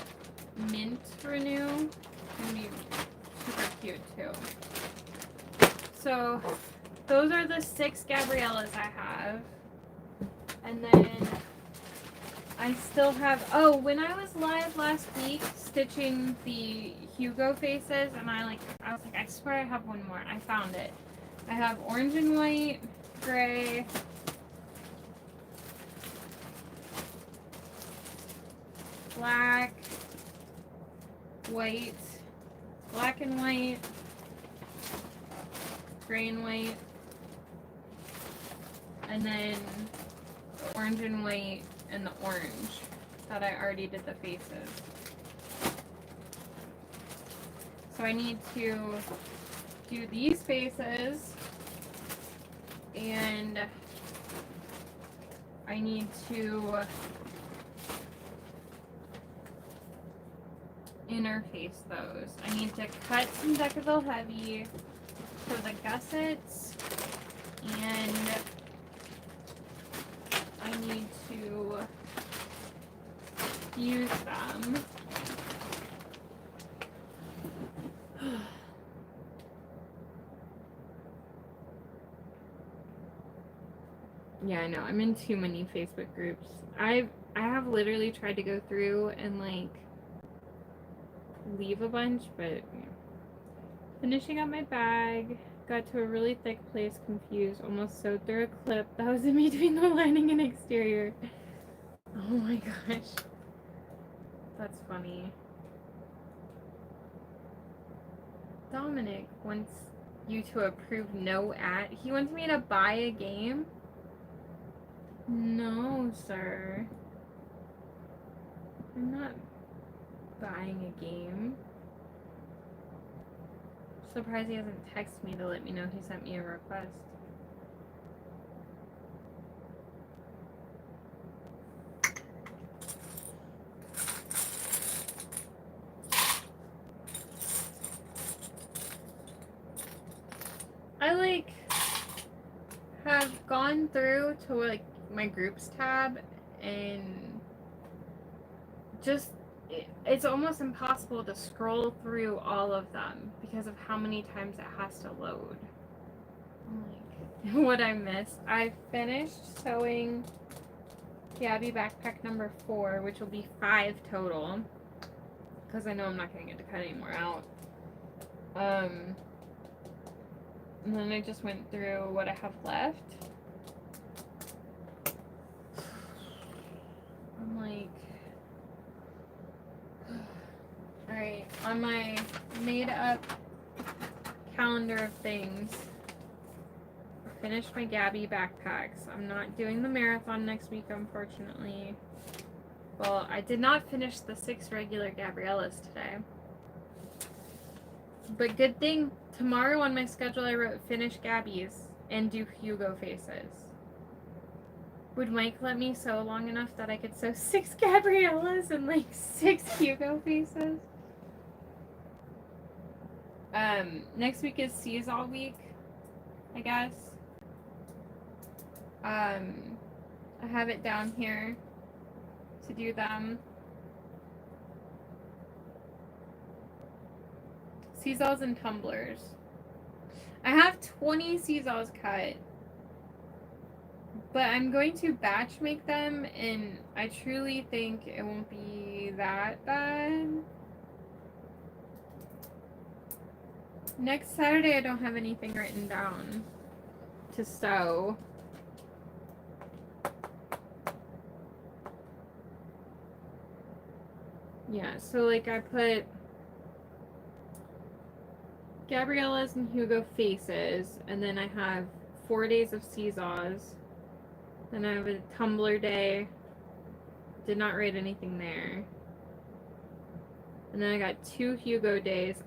mint renew. Gonna be super cute too. So those are the 6 Gabriellas I have. And then I still have, oh, when I was live last week stitching the Hugo faces, and I was like, I swear I have one more. I found it. I have orange and white, gray, black, white, black and white, gray and white, and then the orange and white and the orange that I already did the faces. So I need to do these faces, and I need to interface those. I need to cut some Decaville Heavy for the gussets, and I need to use them. Yeah, I know. I'm in too many Facebook groups. I have literally tried to go through and like leave a bunch, but yeah. Finishing up my bag. Got to a really thick place, confused, almost sewed through a clip that was in between the lining and exterior. Oh my gosh. That's funny. Dominic wants you to approve no ad. He wants me to buy a game? No, sir. I'm not buying a game. Surprised he hasn't texted me to let me know he sent me a request. I like have gone through to like my groups tab, and just it's almost impossible to scroll through all of them because of how many times it has to load. I'm like, what I missed. I finished sewing Gabby backpack number 4, which will be 5 total, because I know I'm not going to get to cut any more out. And then I just went through what I have left. I'm like, alright, on my made up calendar of things, I finished my Gabby backpacks. I'm not doing the marathon next week, unfortunately. Well, I did not finish the 6 regular Gabriellas today. But good thing, tomorrow on my schedule I wrote finish Gabby's and do Hugo faces. Would Mike let me sew long enough that I could sew 6 Gabriellas and like 6 Hugo faces? Next week is Seasall week, I guess. I have it down here to do them. Seasals and tumblers. I have 20 seasals cut, but I'm going to batch make them, and I truly think it won't be that bad. Next Saturday I don't have anything written down to sew. Yeah, so like I put Gabriella's and Hugo faces, and then I have 4 days of Seesaws. Then I have a Tumbler day. Did not write anything there. And then I got 2 Hugo days.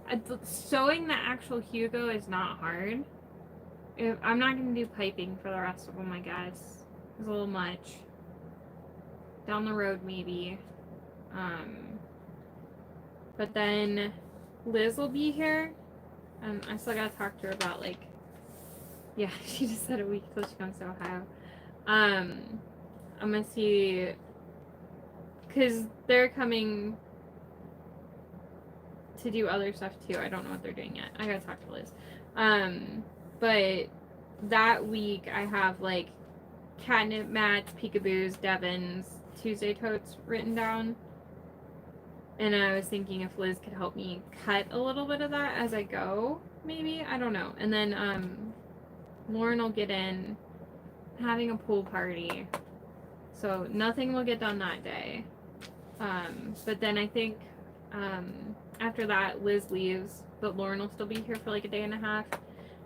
Sewing the actual Hugo is not hard. I'm not going to do piping for the rest of them, I guess. It's a little much. Down the road, maybe. But then Liz will be here. I still gotta talk to her about, like, yeah, she just said a week till she comes to Ohio. I'm gonna see, because they're coming to do other stuff too. I don't know what they're doing yet. I gotta talk to Liz. But that week I have, like, catnip match, peekaboos, Devon's, Tuesday totes written down. And I was thinking if Liz could help me cut a little bit of that as I go, maybe. I don't know. And then Lauren will get in having a pool party. So nothing will get done that day. But then I think after that, Liz leaves, but Lauren will still be here for like a day and a half.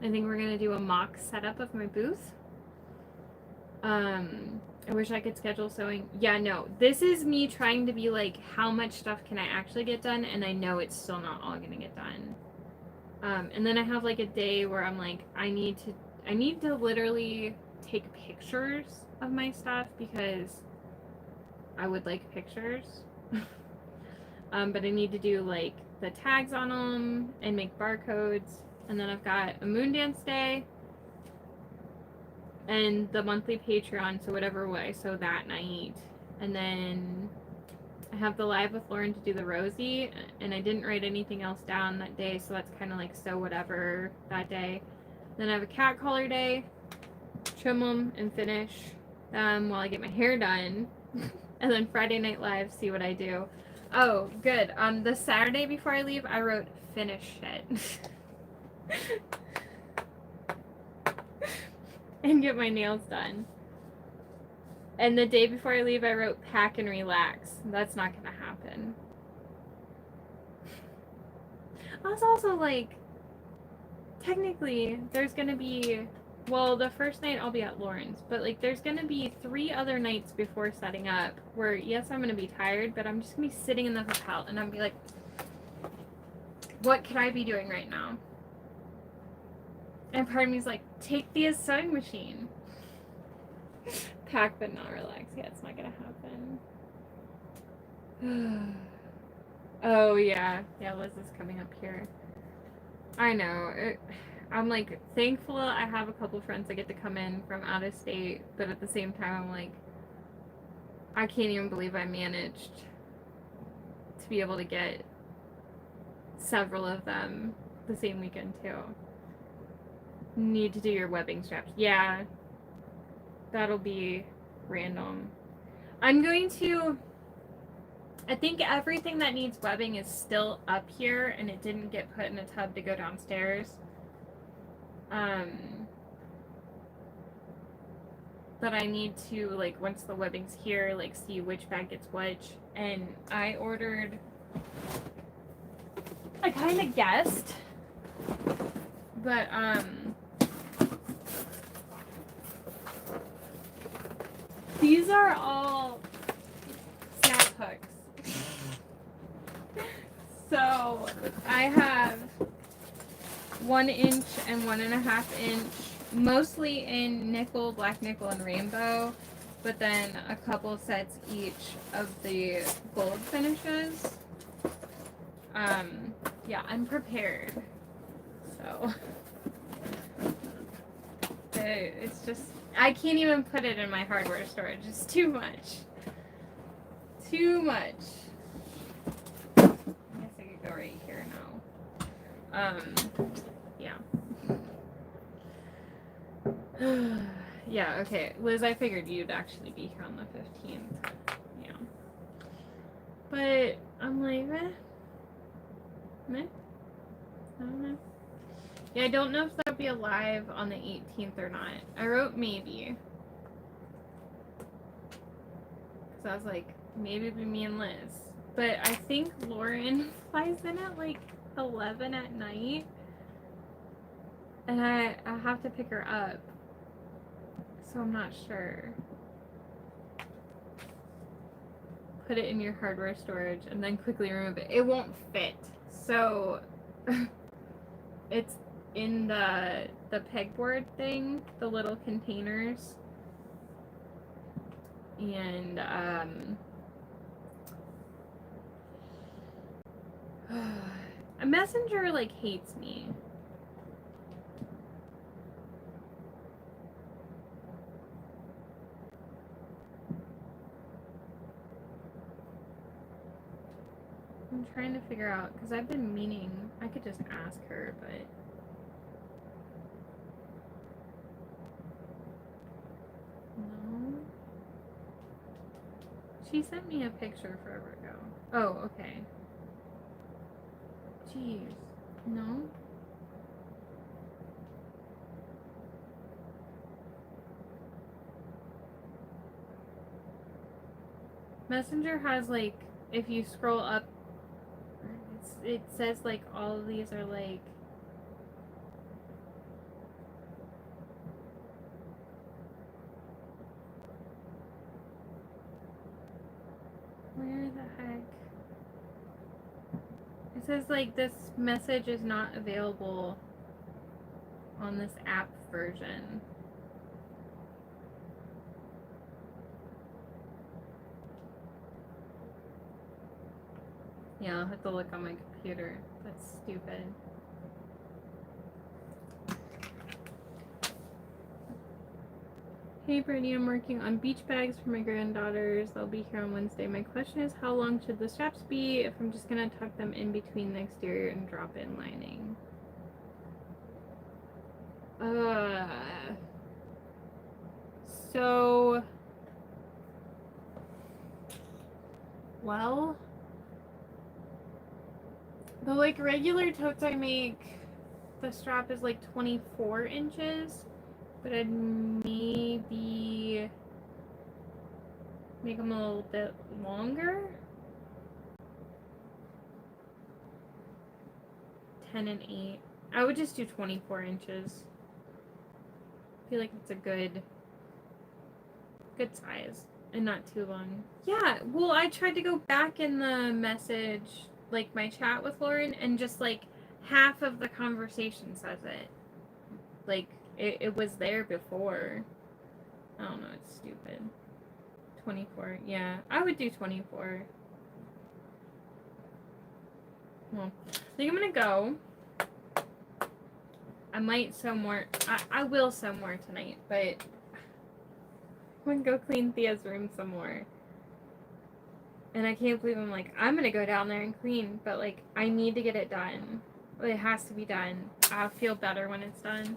I think we're going to do a mock setup of my booth. I wish I could schedule sewing. Yeah, no. This is me trying to be like, how much stuff can I actually get done? And I know it's still not all going to get done. And then I have like a day where I'm like, I need to literally take pictures of my stuff because I would like pictures. But I need to do like the tags on them and make barcodes. And then I've got a moon dance day. And the monthly Patreon, so whatever way I sew that night. And then I have the live with Lauren to do the Rosie, and I didn't write anything else down that day, so that's kind of like sew whatever that day. Then I have a cat collar day, trim them and finish them while I get my hair done. And then Friday Night Live, see what I do. Oh, good. The Saturday before I leave, I wrote finish it. And get my nails done. And the day before I leave, I wrote pack and relax. That's not gonna happen. I was also like, technically, there's gonna be, well, the first night I'll be at Lauren's, but like, there's gonna be 3 other nights before setting up where, yes, I'm gonna be tired, but I'm just gonna be sitting in the hotel and I'm gonna be like, what could I be doing right now? And part of me is like, take the sewing machine. Pack but not relax. Yeah, it's not gonna happen. Oh yeah. Yeah, Liz is coming up here. I know. I'm like thankful I have a couple friends that get to come in from out of state, but at the same time I'm like, I can't even believe I managed to be able to get several of them the same weekend too. Need to do your webbing straps. Yeah, that'll be random. I'm going to, I think everything that needs webbing is still up here and it didn't get put in a tub to go downstairs. But I need to, like, once the webbing's here, like, see which bag gets which. And I ordered, I kind of guessed, but, these are all snap hooks. So I have 1 inch and 1.5 inch, mostly in nickel, black nickel, and rainbow, but then a couple sets each of the gold finishes. Yeah, I'm prepared. So it's just, I can't even put it in my hardware storage. It's too much. Too much. I guess I could go right here now. Yeah. Yeah, okay. Liz, I figured you'd actually be here on the 15th. Yeah. But I'm like, meh. I don't know. Yeah, I don't know if that'll be alive on the 18th or not. I wrote maybe. Because I was like, maybe it'll be me and Liz. But I think Lauren flies in at like 11 at night. And I have to pick her up. So I'm not sure. Put it in your hardware storage and then quickly remove it. It won't fit. So it's in the pegboard thing, the little containers. And a messenger like hates me. I'm trying to figure out, because I've been meaning, I could just ask her, but no. She sent me a picture forever ago. Oh, okay. Jeez. No? Messenger has, like, if you scroll up, it says, like, all of these are, like, where the heck? It says, like, this message is not available on this app version. Yeah, I'll have to look on my computer. That's stupid. Hey Brittany, I'm working on beach bags for my granddaughters. They'll be here on Wednesday. My question is, how long should the straps be if I'm just going to tuck them in between the exterior and drop in lining? So, well, the like regular totes I make, the strap is like 24 inches, but I'd maybe make them a little bit longer. 10 and 8. I would just do 24 inches. I feel like it's a good size and not too long. Yeah, well, I tried to go back in the message, like my chat with Lauren, and just like half of the conversation says it. Like it was there before. I don't know, it's stupid. 24, yeah, I would do 24. Well, I think I'm gonna go. I might sew more. I will sew more tonight, but I'm gonna go clean Thea's room some more. And I can't believe I'm like, I'm gonna go down there and clean, but like, I need to get it done. It has to be done. I'll feel better when it's done.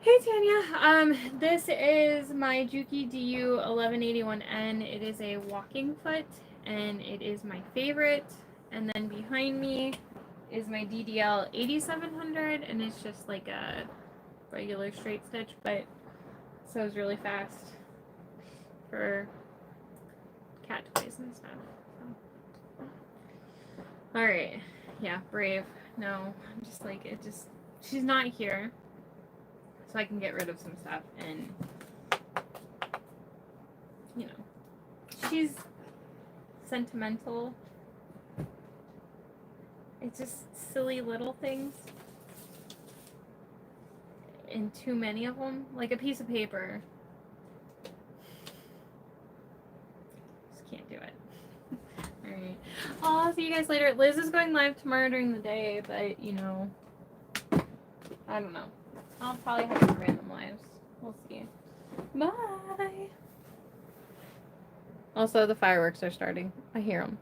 Hey Tanya, this is my Juki DU 1181N. It is a walking foot, and it is my favorite. And then behind me is my DDL 8700, and it's just like a regular straight stitch, but sews really fast for cat toys and stuff. So. Alright, yeah, Brave. No, I'm just like, she's not here. So I can get rid of some stuff, and, you know, she's sentimental. It's just silly little things, and too many of them. Like a piece of paper. Just can't do it. Alright. I'll see you guys later. Liz is going live tomorrow during the day, but, you know, I don't know. I'll probably have some random lives. We'll see. Bye! Also, the fireworks are starting. I hear them.